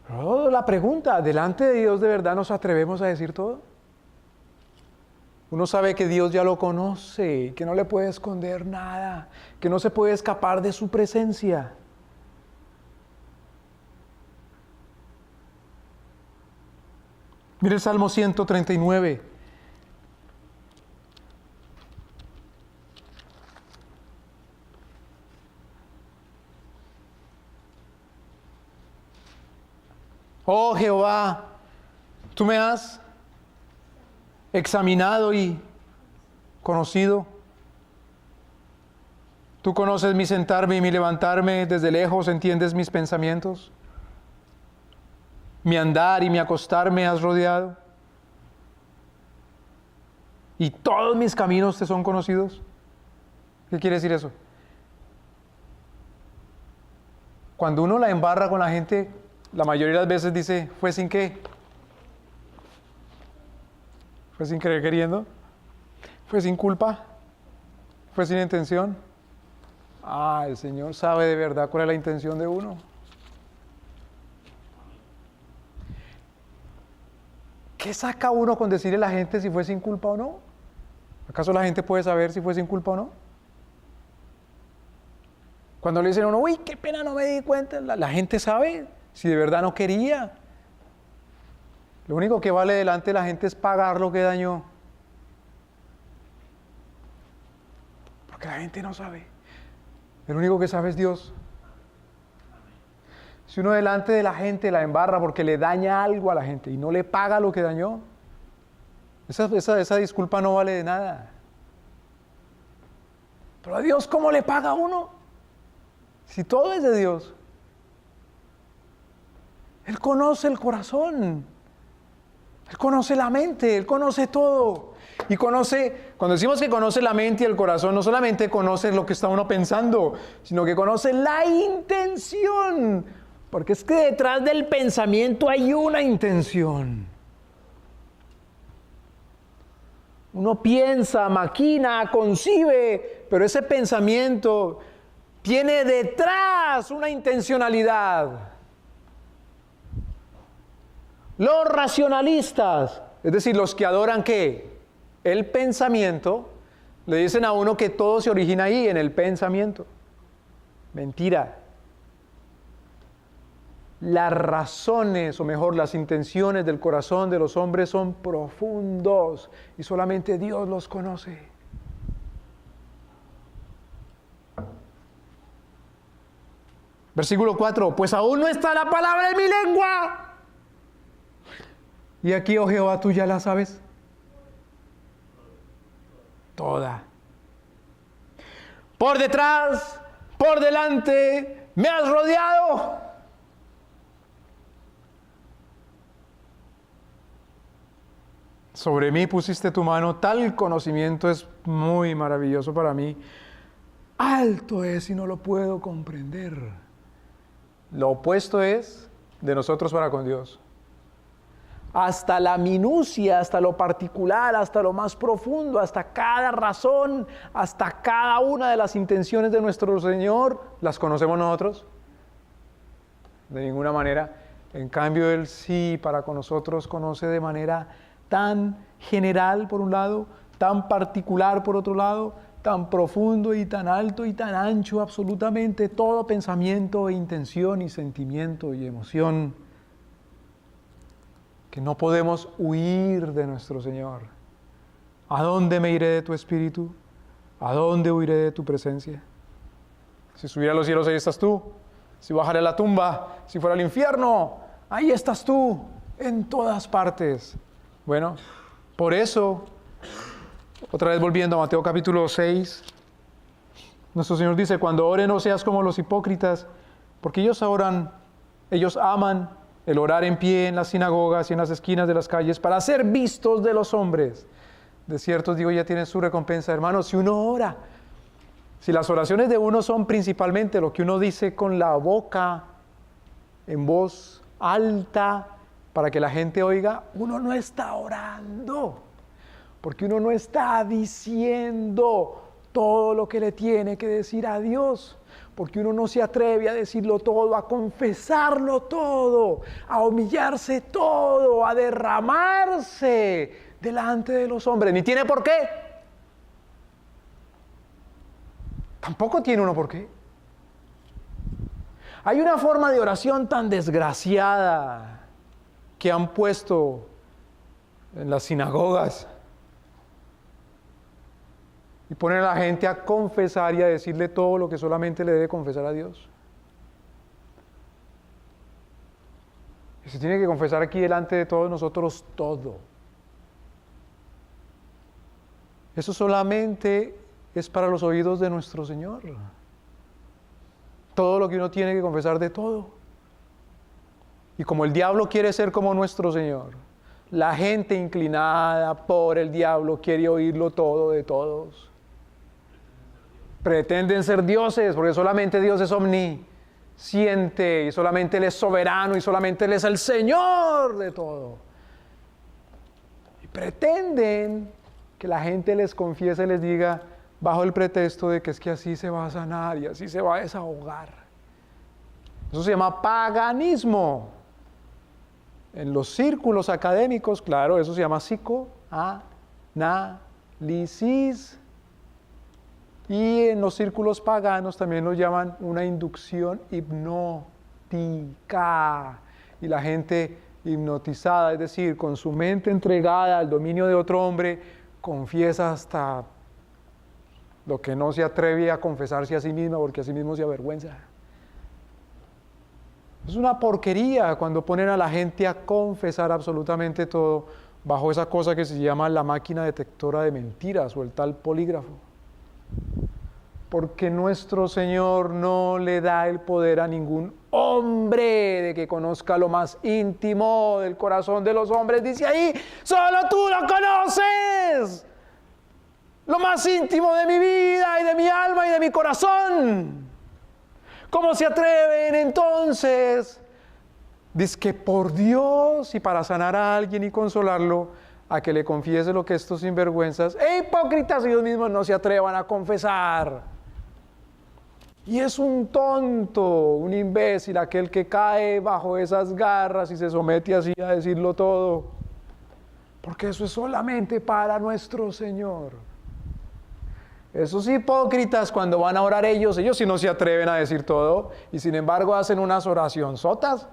Pero la pregunta, ¿delante de Dios de verdad nos atrevemos a decir todo? Uno sabe que Dios ya lo conoce, que no le puede esconder nada, que no se puede escapar de su presencia. Mire el Salmo 139. Oh Jehová, tú me has examinado y conocido. Tú conoces mi sentarme y mi levantarme, desde lejos entiendes mis pensamientos. Mi andar y mi acostar me has rodeado. Y todos mis caminos te son conocidos. ¿Qué quiere decir eso? Cuando uno la embarra con la gente, la mayoría de las veces dice, ¿fue sin qué? ¿Fue sin querer queriendo? ¿Fue sin culpa? ¿Fue sin intención? El Señor sabe de verdad cuál es la intención de uno. ¿Qué saca uno con decirle a la gente si fue sin culpa o no? ¿Acaso la gente puede saber si fue sin culpa o no? Cuando le dicen a uno, uy, qué pena, no me di cuenta, la gente sabe si de verdad no quería. Lo único que vale delante de la gente es pagar lo que dañó. Porque la gente no sabe. El único que sabe es Dios. Si uno delante de la gente la embarra porque le daña algo a la gente y no le paga lo que dañó, esa disculpa no vale de nada. Pero a Dios, ¿cómo le paga a uno? Si todo es de Dios. Él conoce el corazón. Él conoce la mente. Él conoce todo. Y conoce, cuando decimos que conoce la mente y el corazón, no solamente conoce lo que está uno pensando, sino que conoce la intención. Porque es que detrás del pensamiento hay una intención. Uno piensa, maquina, concibe, pero ese pensamiento tiene detrás una intencionalidad. Los racionalistas, es decir, los que adoran ¿qué? El pensamiento, le dicen a uno que todo se origina ahí, en el pensamiento. Mentira. Las razones, o mejor, las intenciones del corazón de los hombres son profundos y solamente Dios los conoce. Versículo 4, pues aún no está la palabra en mi lengua. Y aquí, oh Jehová, tú ya la sabes. Toda. Por detrás, por delante, me has rodeado. Sobre mí pusiste tu mano, tal conocimiento es muy maravilloso para mí. Alto es y no lo puedo comprender. Lo opuesto es de nosotros para con Dios. Hasta la minucia, hasta lo particular, hasta lo más profundo, hasta cada razón, hasta cada una de las intenciones de nuestro Señor, ¿las conocemos nosotros? De ninguna manera. En cambio, Él sí para con nosotros conoce de manera tan general por un lado, tan particular por otro lado, tan profundo y tan alto y tan ancho, absolutamente todo pensamiento e intención y sentimiento y emoción, que no podemos huir de nuestro Señor. ¿A dónde me iré de tu espíritu? ¿A dónde huiré de tu presencia? Si subiera a los cielos, ahí estás tú. Si bajara a la tumba, si fuera al infierno, ahí estás tú, en todas partes. Bueno, por eso, otra vez volviendo a Mateo capítulo 6, nuestro Señor dice, cuando ores no seas como los hipócritas, porque ellos aman el orar en pie en las sinagogas y en las esquinas de las calles para ser vistos de los hombres. De cierto os digo, ya tienen su recompensa. Hermanos, si uno ora, si las oraciones de uno son principalmente lo que uno dice con la boca, en voz alta, para que la gente oiga, uno no está orando, porque uno no está diciendo todo lo que le tiene que decir a Dios, porque uno no se atreve a decirlo todo, a confesarlo todo, a humillarse todo, a derramarse delante de los hombres, ni tiene por qué. Tampoco tiene uno por qué. Hay una forma de oración tan desgraciada que han puesto en las sinagogas y ponen a la gente a confesar y a decirle todo lo que solamente le debe confesar a Dios. Y se tiene que confesar aquí delante de todos nosotros todo. Eso solamente es para los oídos de nuestro Señor. Todo lo que uno tiene que confesar de todo. Y como el diablo quiere ser como nuestro Señor, la gente inclinada por el diablo quiere oírlo todo de todos. Pretenden ser dioses, porque solamente Dios es omnisciente, y solamente Él es soberano, y solamente Él es el Señor de todo. Y pretenden que la gente les confiese y les diga, bajo el pretexto de que es que así se va a sanar y así se va a desahogar. Eso se llama paganismo. En los círculos académicos, claro, eso se llama psicoanálisis. Y en los círculos paganos también lo llaman una inducción hipnótica. Y la gente hipnotizada, es decir, con su mente entregada al dominio de otro hombre, confiesa hasta lo que no se atreve a confesarse a sí mismo, porque a sí mismo se avergüenza. Es una porquería cuando ponen a la gente a confesar absolutamente todo bajo esa cosa que se llama la máquina detectora de mentiras o el tal polígrafo. Porque nuestro Señor no le da el poder a ningún hombre de que conozca lo más íntimo del corazón de los hombres. Dice ahí, solo tú lo conoces. Lo más íntimo de mi vida y de mi alma y de mi corazón. ¿Cómo se atreven entonces? Dice que por Dios y para sanar a alguien y consolarlo, a que le confiese lo que estos sinvergüenzas e hipócritas ellos mismos no se atrevan a confesar. Y es un tonto, un imbécil, aquel que cae bajo esas garras y se somete así a decirlo todo. Porque eso es solamente para nuestro Señor. Esos hipócritas cuando van a orar ellos sí no se atreven a decir todo y sin embargo hacen unas oracionzotas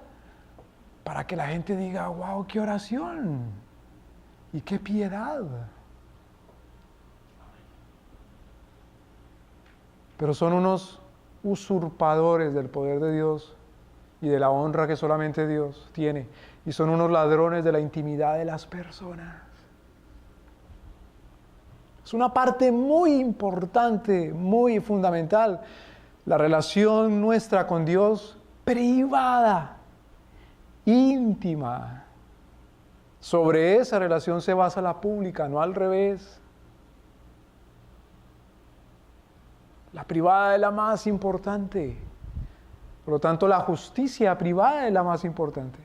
para que la gente diga, wow, qué oración y qué piedad. Pero son unos usurpadores del poder de Dios y de la honra que solamente Dios tiene y son unos ladrones de la intimidad de las personas. Es una parte muy importante, muy fundamental, la relación nuestra con Dios privada, íntima. Sobre esa relación se basa la pública, no al revés. La privada es la más importante. Por lo tanto, la justicia privada es la más importante,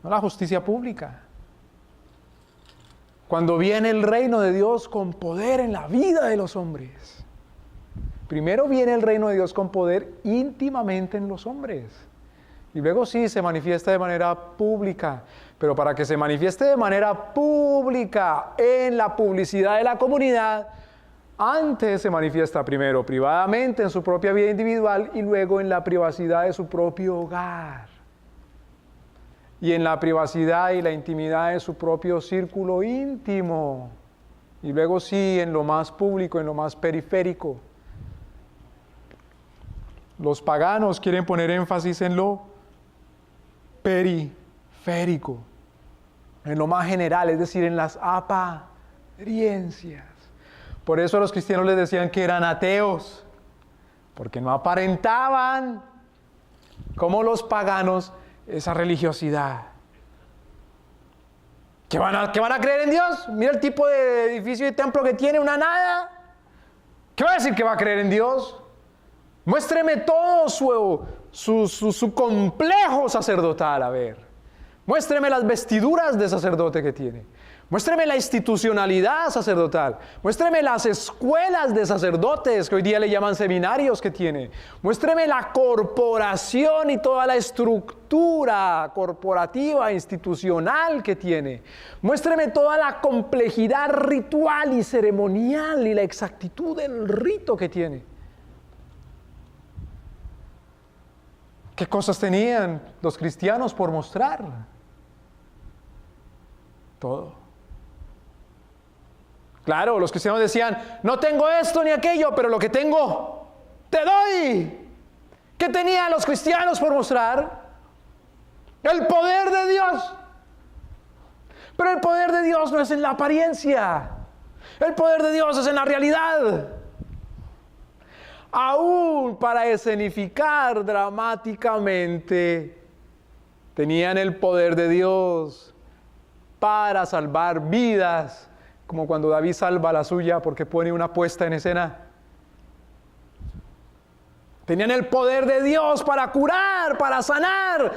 no la justicia pública. Cuando viene el reino de Dios con poder en la vida de los hombres. Primero viene el reino de Dios con poder íntimamente en los hombres. Y luego sí se manifiesta de manera pública. Pero para que se manifieste de manera pública en la publicidad de la comunidad, antes se manifiesta primero privadamente en su propia vida individual y luego en la privacidad de su propio hogar. Y en la privacidad y la intimidad de su propio círculo íntimo. Y luego sí, en lo más público, en lo más periférico. Los paganos quieren poner énfasis en lo periférico, en lo más general, es decir, en las apariencias. Por eso a los cristianos les decían que eran ateos, porque no aparentaban como los paganos esa religiosidad. ¿Qué van a creer en Dios? Mira el tipo de edificio y templo que tiene, una nada. ¿Qué va a decir que va a creer en Dios? Muéstreme todo su complejo sacerdotal, a ver. Muéstreme las vestiduras de sacerdote que tiene. Muéstreme la institucionalidad sacerdotal. Muéstreme las escuelas de sacerdotes, que hoy día le llaman seminarios, que tiene. Muéstreme la corporación y toda la estructura corporativa, institucional que tiene. Muéstreme toda la complejidad ritual y ceremonial y la exactitud del rito que tiene. ¿Qué cosas tenían los cristianos por mostrar? Todo. Claro, los cristianos decían, no tengo esto ni aquello, pero lo que tengo, te doy. ¿Qué tenían los cristianos por mostrar? El poder de Dios. Pero el poder de Dios no es en la apariencia. El poder de Dios es en la realidad. Aún para escenificar dramáticamente Tenían el poder de Dios para salvar vidas, como cuando David salva la suya porque pone una puesta en escena. Tenían el poder de Dios para curar, para sanar.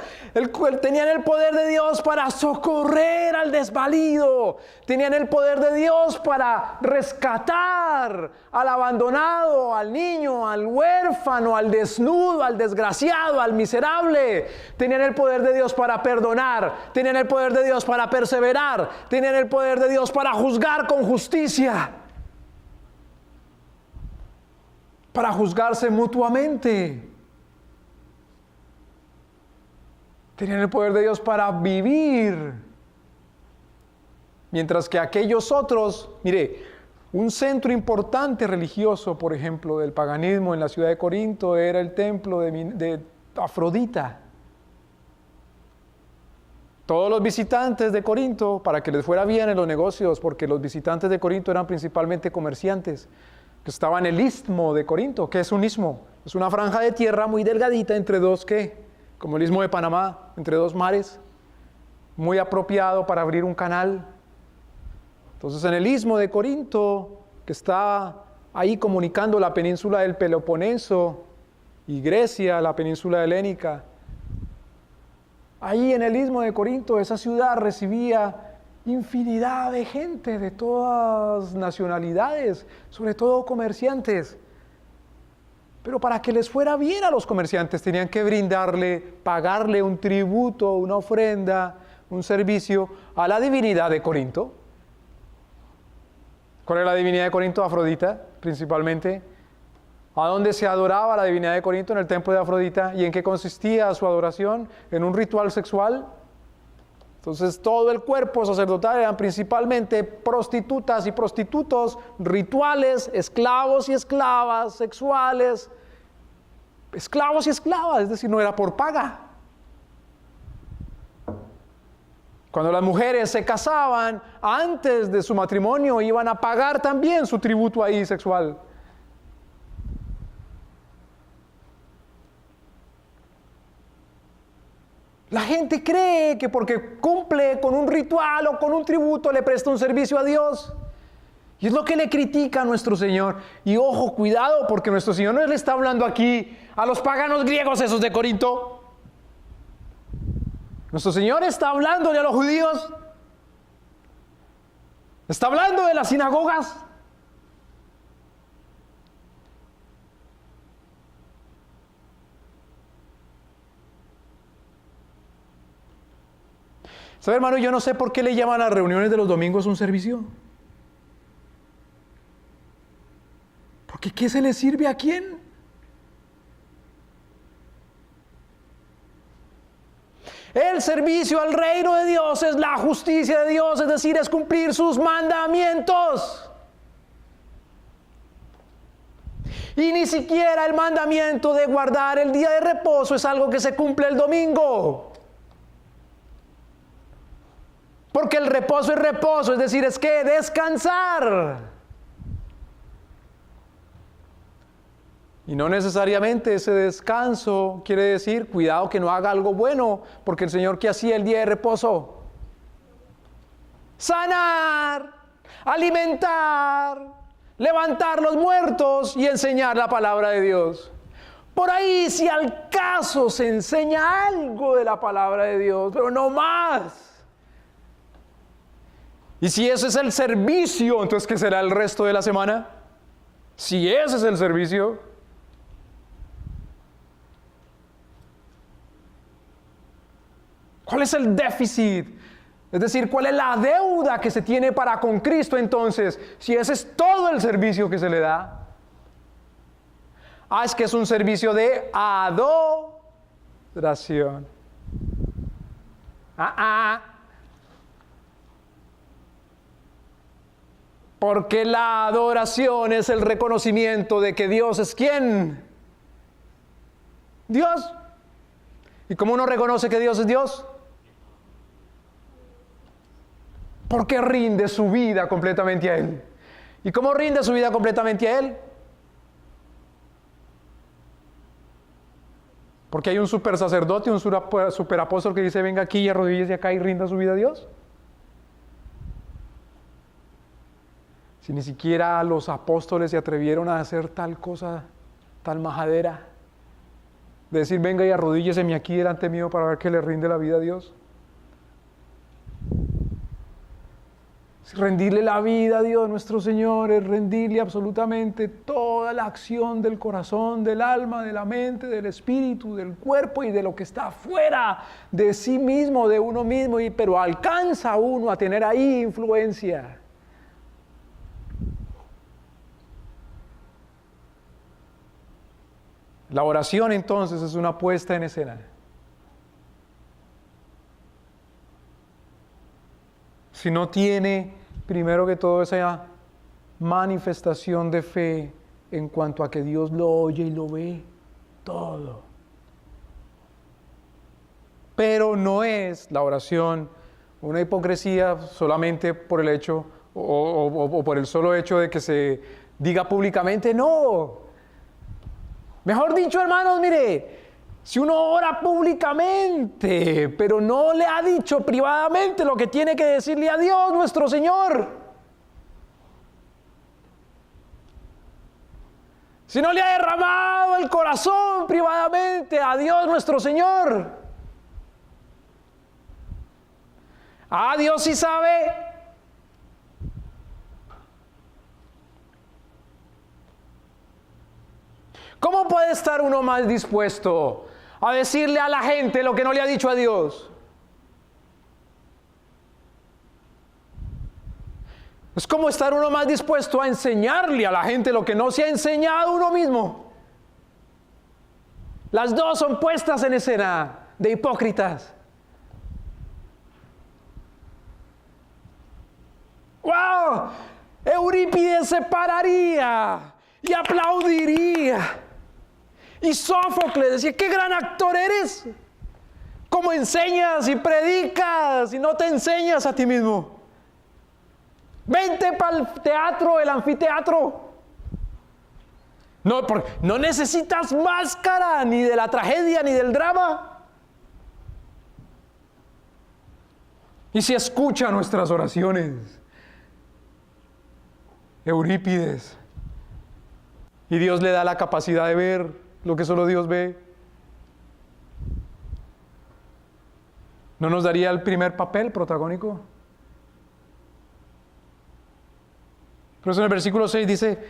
Tenían el poder de Dios para socorrer al desvalido. Tenían el poder de Dios para rescatar al abandonado, al niño, al huérfano, al desnudo, al desgraciado, al miserable. Tenían el poder de Dios para perdonar. Tenían el poder de Dios para perseverar. Tenían el poder de Dios para juzgar con justicia. Para juzgarse mutuamente. Tenían el poder de Dios para vivir. Mientras que aquellos otros, mire, un centro importante religioso, por ejemplo, del paganismo en la ciudad de Corinto era el templo de Afrodita. Todos los visitantes de Corinto, para que les fuera bien en los negocios, porque los visitantes de Corinto eran principalmente comerciantes, que estaba en el istmo de Corinto. ¿Qué es un istmo? Es una franja de tierra muy delgadita entre dos, ¿qué? Como el istmo de Panamá, entre dos mares, muy apropiado para abrir un canal. Entonces, en el istmo de Corinto, que está ahí comunicando la península del Peloponeso y Grecia, la península helénica, ahí en el istmo de Corinto, esa ciudad recibía infinidad de gente de todas nacionalidades, sobre todo comerciantes. Pero para que les fuera bien a los comerciantes tenían que pagarle un tributo, una ofrenda, un servicio a la divinidad de Corinto. ¿Cuál era la divinidad de Corinto? Afrodita, principalmente. ¿A dónde se adoraba la divinidad de Corinto? En el templo de Afrodita. ¿Y en qué consistía su adoración? ¿En un ritual sexual? Entonces todo el cuerpo sacerdotal eran principalmente prostitutas y prostitutos, rituales, esclavos y esclavas, sexuales, esclavos y esclavas, es decir, no era por paga. Cuando las mujeres se casaban, antes de su matrimonio iban a pagar también su tributo ahí sexual. La gente cree que porque cumple con un ritual o con un tributo le presta un servicio a Dios. Y es lo que le critica a nuestro Señor. Y ojo, cuidado, porque nuestro Señor no le está hablando aquí a los paganos griegos esos de Corinto. Nuestro Señor está hablándole a los judíos. Está hablando de las sinagogas. ¿Sabe, hermano? Yo no sé por qué le llaman a las reuniones de los domingos un servicio. Porque ¿qué se le sirve a quién? El servicio al reino de Dios es la justicia de Dios, es decir, es cumplir sus mandamientos. Y ni siquiera el mandamiento de guardar el día de reposo es algo que se cumple el domingo. Porque el reposo es reposo, es decir, es que descansar. Y no necesariamente ese descanso quiere decir, cuidado que no haga algo bueno, porque el Señor, ¿qué hacía el día de reposo? Sanar, alimentar, levantar los muertos y enseñar la palabra de Dios. Por ahí, si al caso se enseña algo de la palabra de Dios, pero no más. Y si ese es el servicio, entonces ¿qué será el resto de la semana? Si ese es el servicio. ¿Cuál es el déficit? Es decir, ¿cuál es la deuda que se tiene para con Cristo entonces? Si ese es todo el servicio que se le da. Es que es un servicio de adoración. Porque la adoración es el reconocimiento de que Dios es ¿quién? Dios. ¿Y cómo uno reconoce que Dios es Dios? Porque rinde su vida completamente a Él. ¿Y cómo rinde su vida completamente a Él? Porque hay un super sacerdote, un super apóstol que dice, venga aquí y arrodíllese acá y rinda su vida a Dios. Si ni siquiera los apóstoles se atrevieron a hacer tal cosa, tal majadera, de decir, venga y arrodílleseme aquí delante mío para ver que le rinde la vida a Dios. Rendirle la vida a Dios nuestro Señor es rendirle absolutamente toda la acción del corazón, del alma, de la mente, del espíritu, del cuerpo y de lo que está fuera de sí mismo, de uno mismo, pero alcanza uno a tener ahí influencia. La oración entonces es una puesta en escena. Si no tiene, primero que todo, esa manifestación de fe en cuanto a que Dios lo oye y lo ve todo. Pero no es la oración una hipocresía solamente por el hecho o por el solo hecho de que se diga públicamente, no. Mejor dicho, hermanos, mire, si uno ora públicamente, pero no le ha dicho privadamente lo que tiene que decirle a Dios nuestro Señor, si no le ha derramado el corazón privadamente a Dios nuestro Señor, Dios sí sabe. ¿Cómo puede estar uno más dispuesto a decirle a la gente lo que no le ha dicho a Dios? Es como estar uno más dispuesto a enseñarle a la gente lo que no se ha enseñado uno mismo. Las dos son puestas en escena de hipócritas. ¡Wow! Eurípides se pararía y aplaudiría. Y Sófocles decía, ¡qué gran actor eres! ¿Cómo enseñas y predicas y no te enseñas a ti mismo? Vente para el teatro, el anfiteatro. No necesitas máscara ni de la tragedia ni del drama. Y si escucha nuestras oraciones, Eurípides, y Dios le da la capacidad de ver lo que solo Dios ve, ¿no nos daría el primer papel protagónico? Por eso en el versículo 6 dice,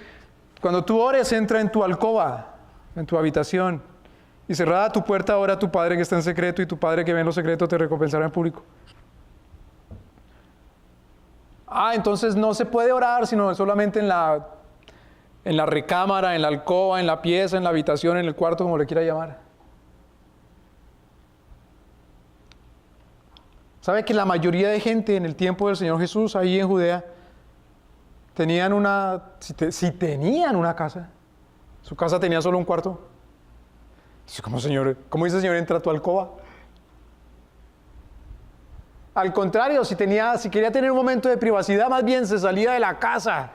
cuando tú ores, entra en tu alcoba, en tu habitación, y cerrada tu puerta, ora a tu Padre que está en secreto, y tu Padre que ve en lo secreto te recompensará en público. Entonces no se puede orar sino solamente en la recámara, en la alcoba, en la pieza, en la habitación, en el cuarto, como le quiera llamar. ¿Sabe que la mayoría de gente en el tiempo del Señor Jesús, ahí en Judea, si tenían una casa, su casa tenía solo un cuarto? ¿Cómo dice el Señor, entra a tu alcoba? Al contrario, si quería tener un momento de privacidad, más bien se salía de la casa.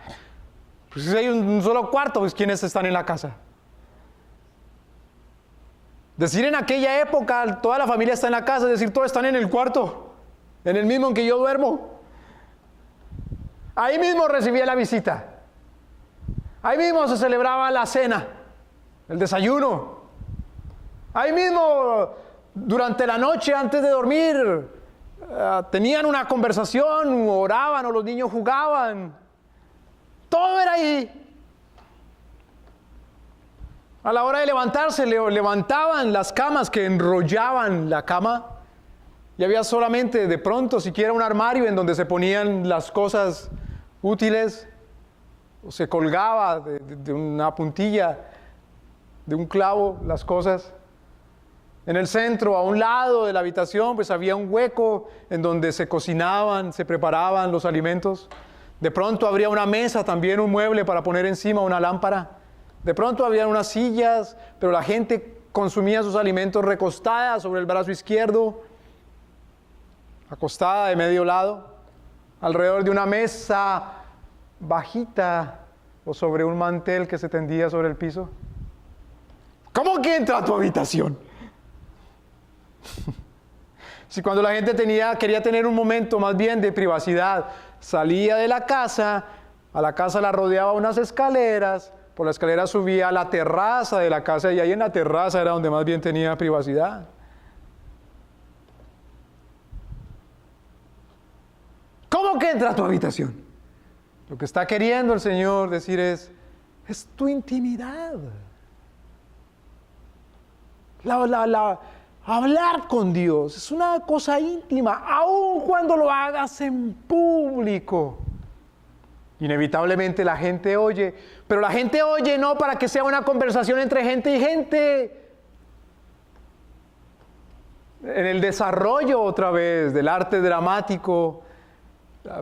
Pues si hay un solo cuarto, pues ¿quiénes están en la casa? Decir en aquella época, toda la familia está en la casa, es decir, todos están en el cuarto, en el mismo en que yo duermo. Ahí mismo recibía la visita. Ahí mismo se celebraba la cena, el desayuno. Ahí mismo, durante la noche, antes de dormir, tenían una conversación, oraban o los niños jugaban. Todo era ahí. A la hora de levantarse, levantaban las camas que enrollaban la cama y había solamente de pronto siquiera un armario en donde se ponían las cosas útiles, o se colgaba de una puntilla, de un clavo, las cosas. En el centro, a un lado de la habitación, pues había un hueco en donde se cocinaban, se preparaban los alimentos. De pronto habría una mesa, también un mueble para poner encima una lámpara. De pronto había unas sillas, pero la gente consumía sus alimentos recostada sobre el brazo izquierdo, acostada de medio lado, alrededor de una mesa bajita o sobre un mantel que se tendía sobre el piso. ¿Cómo que entra a tu habitación? Si cuando la gente quería tener un momento más bien de privacidad, salía de la casa, a la casa la rodeaba unas escaleras, por la escalera subía a la terraza de la casa y ahí en la terraza era donde más bien tenía privacidad. ¿Cómo que entra a tu habitación? Lo que está queriendo el Señor decir es tu intimidad. Hablar con Dios es una cosa íntima, aun cuando lo hagas en público. Inevitablemente la gente oye, pero la gente oye no para que sea una conversación entre gente y gente. En el desarrollo otra vez del arte dramático,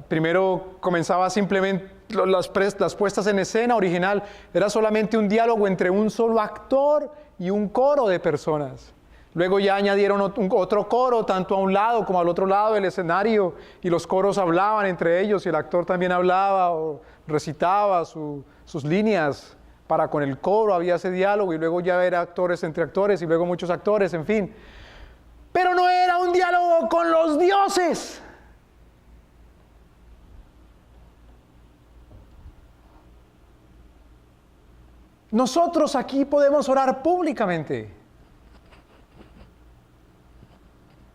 primero comenzaba simplemente las puestas en escena original, era solamente un diálogo entre un solo actor y un coro de personas. Luego ya añadieron otro coro, tanto a un lado como al otro lado del escenario, y los coros hablaban entre ellos, y el actor también hablaba o recitaba sus líneas para con el coro, había ese diálogo, y luego ya era actores entre actores, y luego muchos actores, en fin. Pero no era un diálogo con los dioses. Nosotros aquí podemos orar públicamente.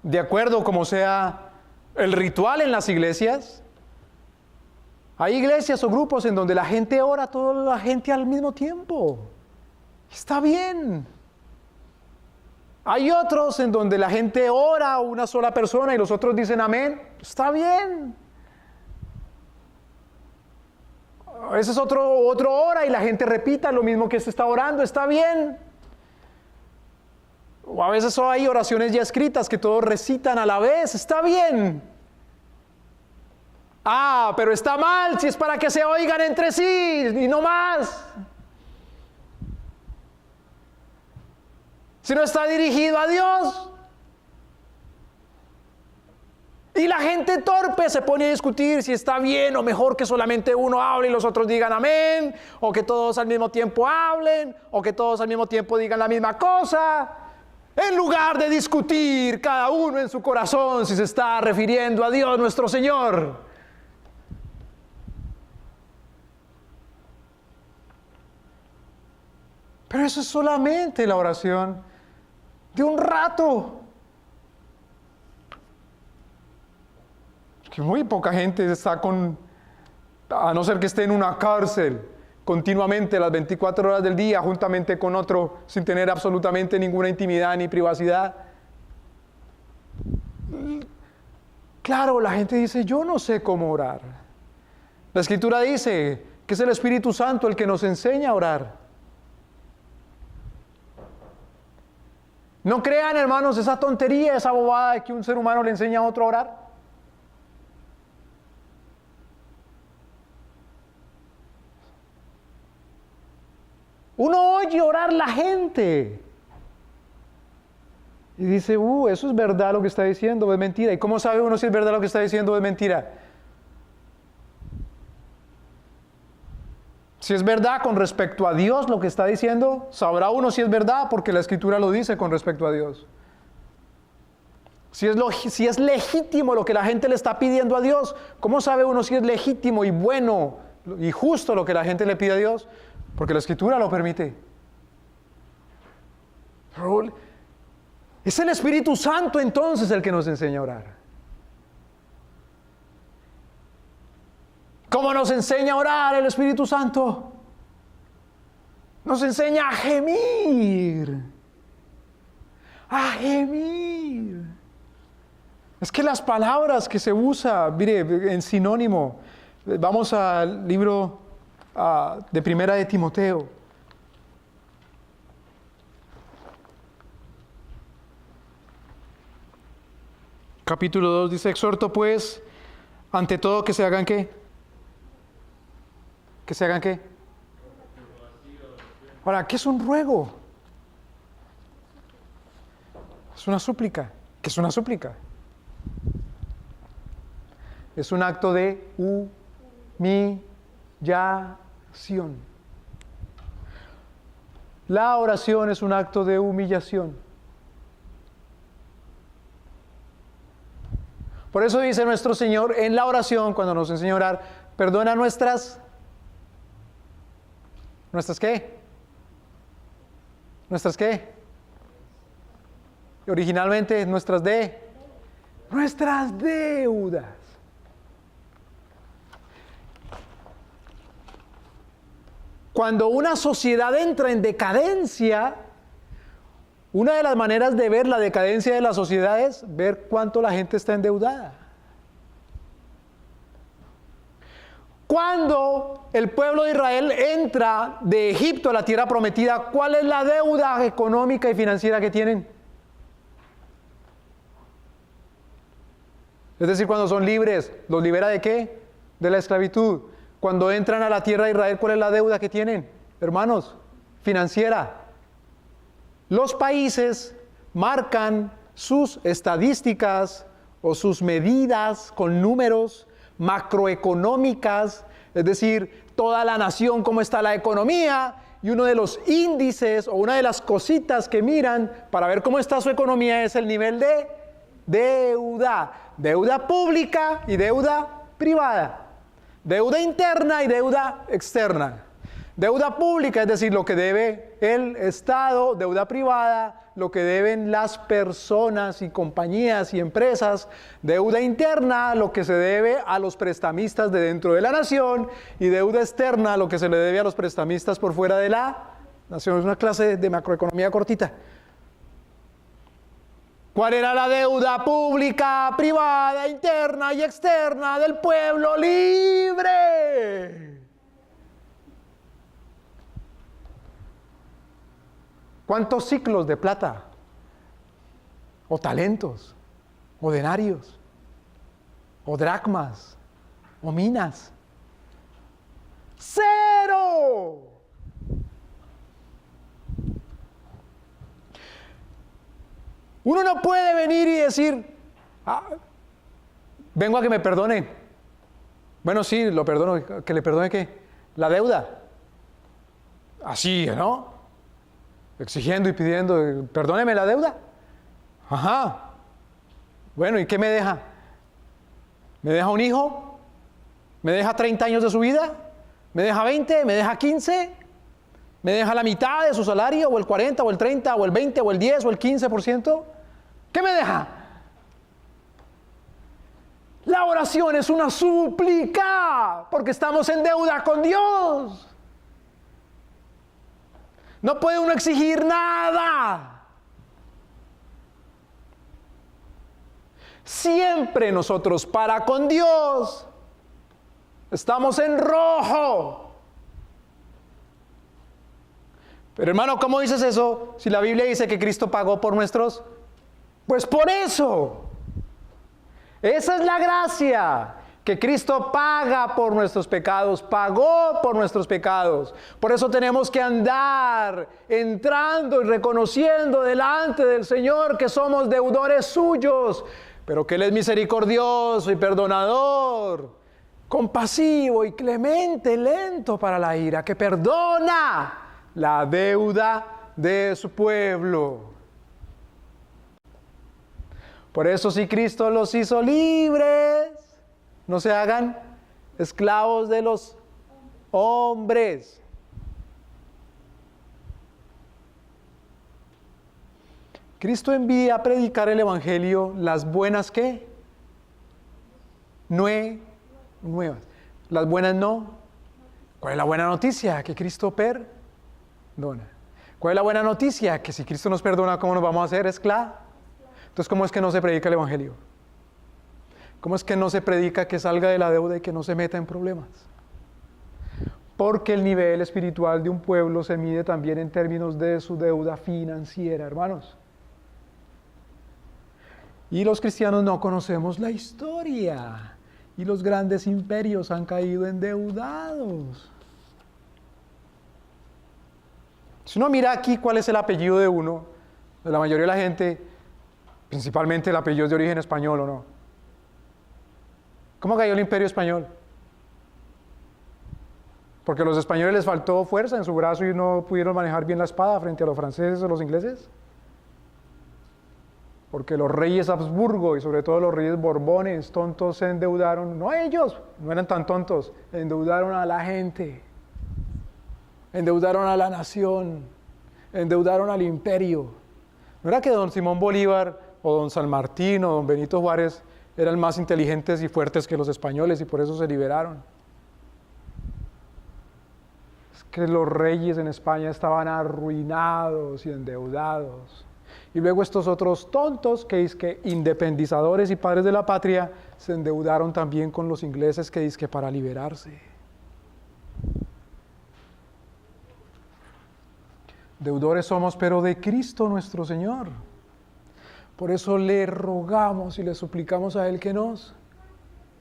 De acuerdo como sea el ritual en las iglesias. Hay iglesias o grupos en donde la gente ora, toda la gente al mismo tiempo. Está bien. Hay otros en donde la gente ora a una sola persona y los otros dicen amén. Está bien. A veces otro ora y la gente repita lo mismo que se está orando. Está bien. O a veces hay oraciones ya escritas que todos recitan a la vez. Está bien. Pero está mal si es para que se oigan entre sí y no más. Si no está dirigido a Dios. Y la gente torpe se pone a discutir si está bien o mejor que solamente uno hable y los otros digan amén, o que todos al mismo tiempo hablen, o que todos al mismo tiempo digan la misma cosa. En lugar de discutir cada uno en su corazón si se está refiriendo a Dios nuestro Señor. Pero eso es solamente la oración de un rato. Que muy poca gente está a no ser que esté en una cárcel continuamente las 24 horas del día, juntamente con otro, sin tener absolutamente ninguna intimidad ni privacidad. Claro, la gente dice, yo no sé cómo orar. La Escritura dice que es el Espíritu Santo el que nos enseña a orar. No crean, hermanos, esa tontería, esa bobada de que un ser humano le enseña a otro a orar. Uno oye orar la gente y dice, eso es verdad lo que está diciendo o es mentira. ¿Y cómo sabe uno si es verdad lo que está diciendo o es mentira? Si es verdad con respecto a Dios lo que está diciendo, sabrá uno si es verdad porque la Escritura lo dice con respecto a Dios. Si es legítimo lo que la gente le está pidiendo a Dios, ¿cómo sabe uno si es legítimo y bueno y justo lo que la gente le pide a Dios? Porque la Escritura lo permite. Es el Espíritu Santo entonces el que nos enseña a orar. ¿Cómo nos enseña a orar el Espíritu Santo? Nos enseña a gemir. A gemir. Es que las palabras que se usa, mire, en sinónimo, vamos al libro de Primera de Timoteo. Capítulo 2 dice, exhorto pues, ante todo que se hagan ¿qué? ¿Que se hagan qué? Ahora, ¿qué es un ruego? Es una súplica. ¿Qué es una súplica? Es un acto de humillación. La oración es un acto de humillación. Por eso dice nuestro Señor en la oración, cuando nos enseña a orar, perdona ¿nuestras qué? ¿Nuestras qué? Originalmente, nuestras deudas. Cuando una sociedad entra en decadencia, una de las maneras de ver la decadencia de la sociedad es ver cuánto la gente está endeudada. Cuando el pueblo de Israel entra de Egipto a la tierra prometida, ¿cuál es la deuda económica y financiera que tienen? Es decir, cuando son libres, ¿los libera de qué? De la esclavitud. Cuando entran a la tierra de Israel, ¿cuál es la deuda que tienen, hermanos? Financiera. Los países marcan sus estadísticas o sus medidas con números macroeconómicas, es decir, toda la nación, cómo está la economía, y uno de los índices o una de las cositas que miran para ver cómo está su economía es el nivel de deuda pública y deuda privada, deuda interna y deuda externa. Deuda pública, es decir, lo que debe el Estado; deuda privada, lo que deben las personas y compañías y empresas; deuda interna, lo que se debe a los prestamistas de dentro de la nación; y deuda externa, lo que se le debe a los prestamistas por fuera de la nación. Es una clase de macroeconomía cortita. ¿Cuál era la deuda pública, privada, interna y externa del pueblo libre? ¿Cuántos ciclos de plata? ¿O talentos? ¿O denarios? ¿O dracmas? ¿O minas? ¡Cero! Uno no puede venir y decir, vengo a que me perdone. Bueno, sí, lo perdono. ¿Que le perdone qué? La deuda. Así, ¿no? Exigiendo y pidiendo, perdóneme la deuda. Ajá. Bueno, ¿y qué me deja? ¿Me deja un hijo? ¿Me deja 30 años de su vida? ¿Me deja 20? ¿Me deja 15? ¿Me deja la mitad de su salario? ¿O el 40? ¿O el 30? ¿O el 20? ¿O el 10? ¿O el 15%? ¿Qué me deja? La oración es una súplica, porque estamos en deuda con Dios. No puede uno exigir nada. Siempre nosotros para con Dios estamos en rojo. Pero hermano, ¿cómo dices eso si la Biblia dice que Cristo pagó por nuestros? Pues por eso. Esa es la gracia. Que Cristo paga por nuestros pecados, pagó por nuestros pecados. Por eso tenemos que andar entrando y reconociendo delante del Señor que somos deudores suyos, pero que Él es misericordioso y perdonador, compasivo y clemente, lento para la ira, que perdona la deuda de su pueblo. Por eso, si Cristo los hizo libres, no se hagan esclavos de los hombres. Cristo envía a predicar el Evangelio, las buenas ¿qué? Nuevas. Las buenas no. ¿Cuál es la buena noticia? Que Cristo perdona. ¿Cuál es la buena noticia? Que si Cristo nos perdona, ¿cómo nos vamos a hacer esclavos? Entonces, ¿cómo es que no se predica el Evangelio? ¿Cómo es que no se predica que salga de la deuda y que no se meta en problemas? Porque el nivel espiritual de un pueblo se mide también en términos de su deuda financiera, hermanos. Y los cristianos no conocemos la historia. Y los grandes imperios han caído endeudados. Si uno mira aquí cuál es el apellido de uno, de la mayoría de la gente, principalmente el apellido es de origen español, ¿o no? ¿Cómo cayó el imperio español? ¿Porque a los españoles les faltó fuerza en su brazo y no pudieron manejar bien la espada frente a los franceses o los ingleses? porque los reyes Habsburgo y sobre todo los reyes Borbones, tontos, se endeudaron, no ellos, no eran tan tontos, endeudaron a la gente, endeudaron a la nación, endeudaron al imperio. No era que don Simón Bolívar o don San Martín o don Benito Juárez eran más inteligentes y fuertes que los españoles y por eso se liberaron. Es que los reyes en España estaban arruinados y endeudados. Y luego estos otros tontos, que dizque independizadores y padres de la patria, se endeudaron también con los ingleses, que dizque para liberarse. Deudores somos, pero de Cristo nuestro Señor. Por eso le rogamos y le suplicamos a Él que nos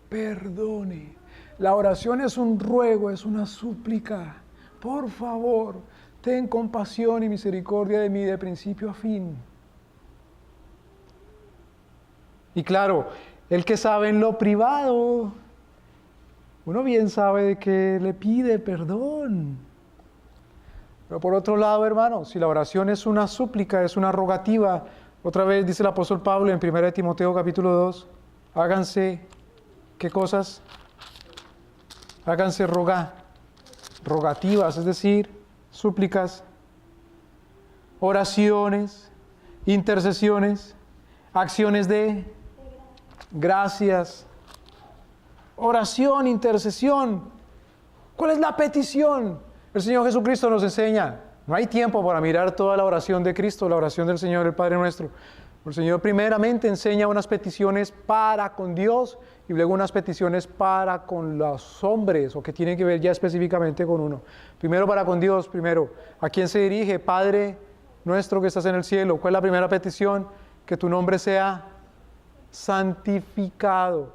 perdone. La oración es un ruego, es una súplica. Por favor, ten compasión y misericordia de mí de principio a fin. Y claro, el que sabe en lo privado, uno bien sabe de que le pide perdón. Pero por otro lado, hermanos, si la oración es una súplica, es una rogativa, otra vez dice el apóstol Pablo en 1 Timoteo capítulo 2, háganse, ¿qué cosas? Háganse rogativas, es decir, súplicas, oraciones, intercesiones, acciones de gracias, oración, intercesión. ¿Cuál es la petición? El Señor Jesucristo nos enseña. No hay tiempo para mirar toda la oración de Cristo, la oración del Señor, el Padre nuestro. El Señor primeramente enseña unas peticiones para con Dios y luego unas peticiones para con los hombres, o que tienen que ver ya específicamente con uno. Primero para con Dios, primero. ¿A quién se dirige? Padre nuestro que estás en el cielo. ¿Cuál es la primera petición? Que tu nombre sea santificado.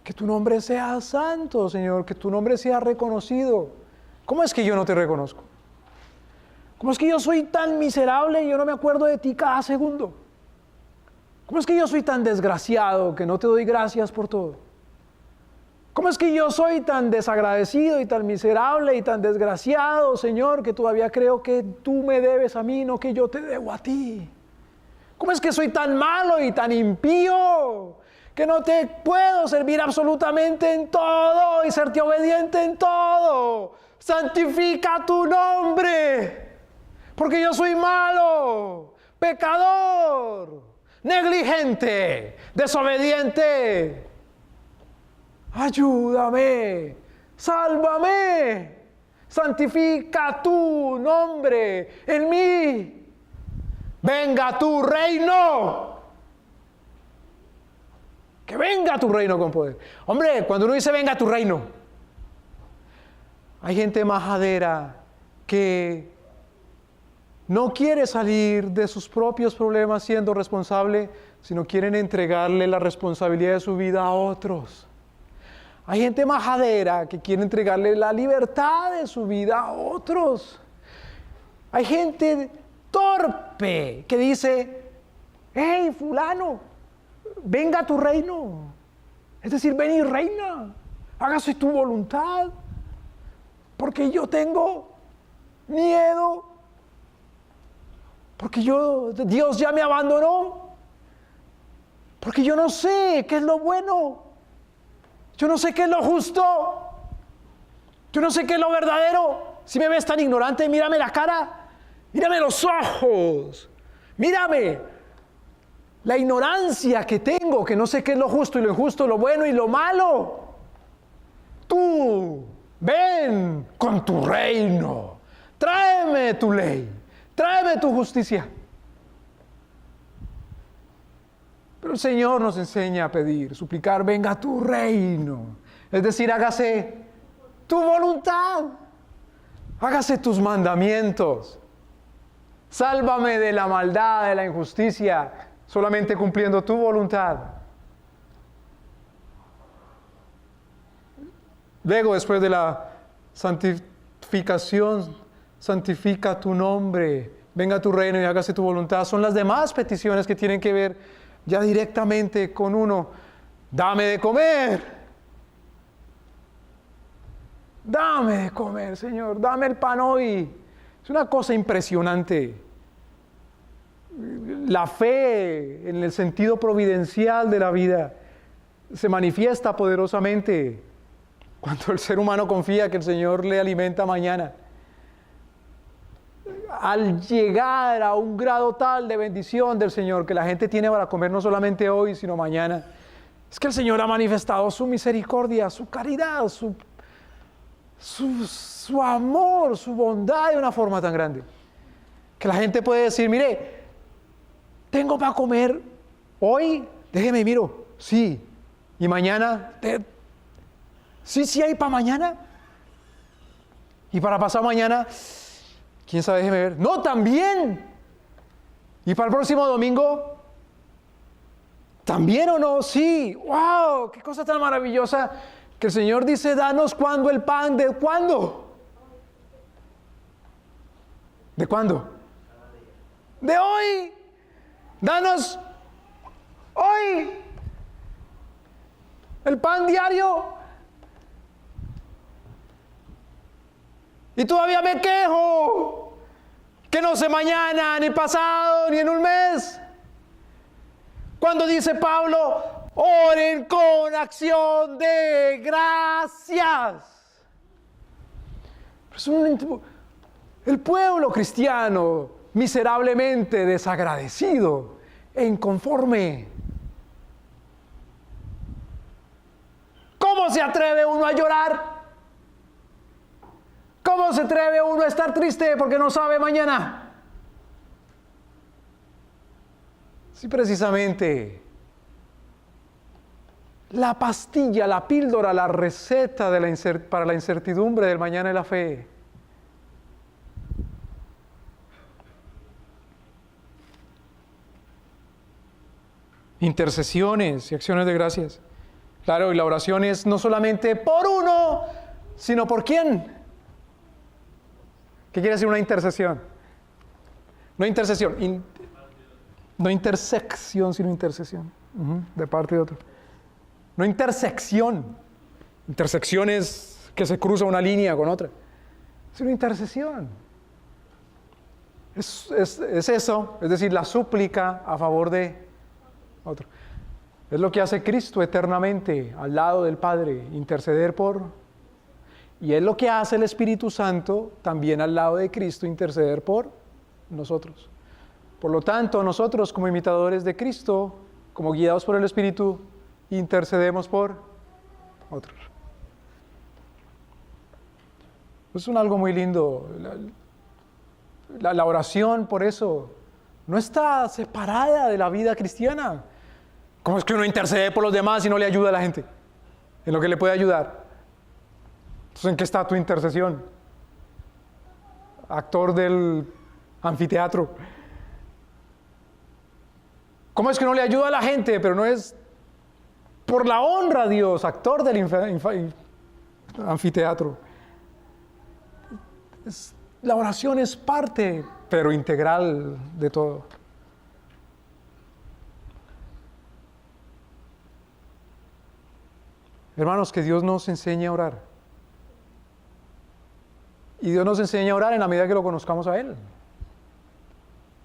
Que tu nombre sea santo, Señor. Que tu nombre sea reconocido. ¿Cómo es que yo no te reconozco? ¿Cómo es que yo soy tan miserable y yo no me acuerdo de ti cada segundo? ¿Cómo es que yo soy tan desgraciado que no te doy gracias por todo? ¿Cómo es que yo soy tan desagradecido y tan miserable y tan desgraciado, Señor, que todavía creo que tú me debes a mí, no que yo te debo a ti? ¿Cómo es que soy tan malo y tan impío que no te puedo servir absolutamente en todo y serte obediente en todo? Santifica tu nombre. Porque yo soy malo, pecador, negligente, desobediente. Ayúdame, sálvame, santifica tu nombre en mí. Venga tu reino. Que venga tu reino con poder. Hombre, cuando uno dice venga tu reino, hay gente majadera que no quiere salir de sus propios problemas siendo responsable, sino quieren entregarle la responsabilidad de su vida a otros. Hay gente majadera que quiere entregarle la libertad de su vida a otros. Hay gente torpe que dice, hey fulano, venga a tu reino. Es decir, ven y reina, hágase tu voluntad. Porque yo tengo miedo. Porque Dios ya me abandonó. Porque yo no sé qué es lo bueno. Yo no sé qué es lo justo. Yo no sé qué es lo verdadero. Si me ves tan ignorante, mírame la cara. Mírame los ojos. Mírame la ignorancia que tengo, que no sé qué es lo justo y lo injusto, lo bueno y lo malo. Tú, ven con tu reino. Tráeme tu ley. Tráeme tu justicia. Pero el Señor nos enseña a pedir, suplicar, venga tu reino. Es decir, hágase tu voluntad. Hágase tus mandamientos. Sálvame de la maldad, de la injusticia, solamente cumpliendo tu voluntad. Luego, después de la santificación, santifica tu nombre, venga tu reino y hágase tu voluntad. Son las demás peticiones que tienen que ver ya directamente con uno. Dame de comer. Dame de comer, Señor. Dame el pan hoy. Es una cosa impresionante. La fe en el sentido providencial de la vida se manifiesta poderosamente cuando el ser humano confía que el Señor le alimenta mañana. Al llegar a un grado tal de bendición del Señor que la gente tiene para comer no solamente hoy, sino mañana, es que el Señor ha manifestado su misericordia, su caridad, su amor, su bondad de una forma tan grande, que la gente puede decir, mire, tengo para comer hoy, déjeme miro, sí, y mañana, sí hay para mañana, y para pasar mañana, quién sabe, déjeme ver, no, también, y para el próximo domingo, también o no, sí, wow, qué cosa tan maravillosa, que el Señor dice, danos cuándo el pan, ¿de cuándo? ¿De cuándo? De hoy. Danos hoy el pan diario. Y todavía me quejo que no sé mañana, ni pasado, ni en un mes. Cuando dice Pablo, oren con acción de gracias. El pueblo cristiano miserablemente desagradecido e inconforme. ¿Cómo se atreve uno a llorar? ¿Cómo se atreve uno a estar triste porque no sabe mañana? Sí, precisamente la pastilla, la píldora, la receta para la incertidumbre del mañana y la fe. Intercesiones y acciones de gracias. Claro, y la oración es no solamente por uno, sino por quién. ¿Qué quiere decir una intercesión? No intercesión, no intersección, sino intercesión. De parte de otro. No intersección. Intersección es que se cruza una línea con otra. Es una intercesión. Es eso, es decir, la súplica a favor de otro. Es lo que hace Cristo eternamente al lado del Padre, interceder por. Y es lo que hace el Espíritu Santo también al lado de Cristo, interceder por nosotros. Por lo tanto, nosotros como imitadores de Cristo, como guiados por el Espíritu, intercedemos por otros. Es algo muy lindo. La oración, por eso, no está separada de la vida cristiana. ¿Cómo es que uno intercede por los demás y no le ayuda a la gente en lo que le puede ayudar? Entonces, ¿en qué está tu intercesión? Actor del anfiteatro. ¿Cómo es que no le ayuda a la gente, pero no es por la honra a Dios, actor del anfiteatro? La oración es parte, pero integral de todo. Hermanos, que Dios nos enseñe a orar. Y Dios nos enseña a orar en la medida que lo conozcamos a Él.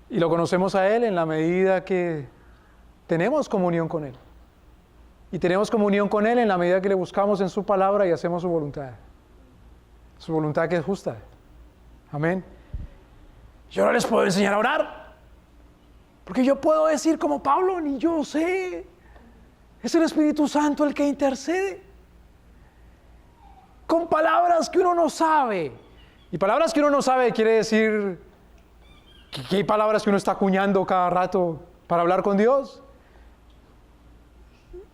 Y lo conocemos a Él en la medida que tenemos comunión con Él. Y tenemos comunión con Él en la medida que le buscamos en su palabra y hacemos su voluntad. Su voluntad que es justa. Amén. Yo no les puedo enseñar a orar. Porque yo puedo decir como Pablo, ni yo sé. Es el Espíritu Santo el que intercede. Con palabras que uno no sabe. Y palabras que uno no sabe quiere decir que hay palabras que uno está acuñando cada rato para hablar con Dios.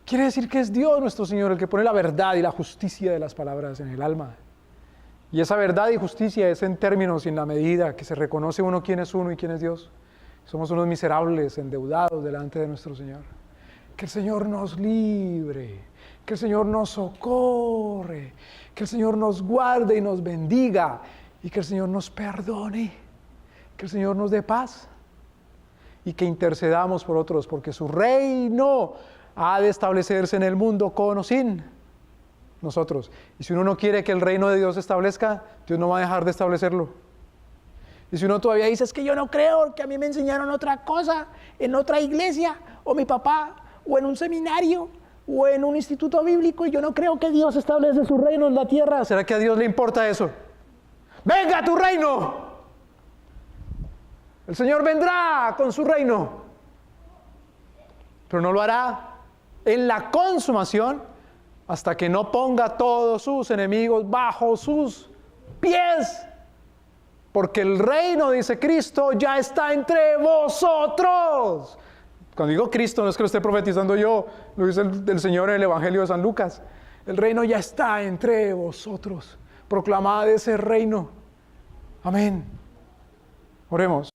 Quiere decir que es Dios nuestro Señor el que pone la verdad y la justicia de las palabras en el alma. Y esa verdad y justicia es en términos y en la medida que se reconoce uno quién es uno y quién es Dios. Somos unos miserables, endeudados delante de nuestro Señor. Que el Señor nos libre, que el Señor nos socorre, que el Señor nos guarde y nos bendiga, y que el Señor nos perdone, que el Señor nos dé paz, y que intercedamos por otros, porque su reino ha de establecerse en el mundo con o sin nosotros. Y si uno no quiere que el reino de Dios se establezca, Dios no va a dejar de establecerlo. Y si uno todavía dice, es que yo no creo, que a mí me enseñaron otra cosa, en otra iglesia, o mi papá, o en un seminario, o en un instituto bíblico, y yo no creo que Dios establece su reino en la tierra. ¿Será que a Dios le importa eso? ¡Venga a tu reino! El Señor vendrá con su reino. Pero no lo hará en la consumación hasta que no ponga a todos sus enemigos bajo sus pies. Porque el reino, dice Cristo, ya está entre vosotros. Cuando digo Cristo, no es que lo esté profetizando yo, lo dice el Señor en el Evangelio de San Lucas. El reino ya está entre vosotros. Proclamad ese reino. Amén. Oremos.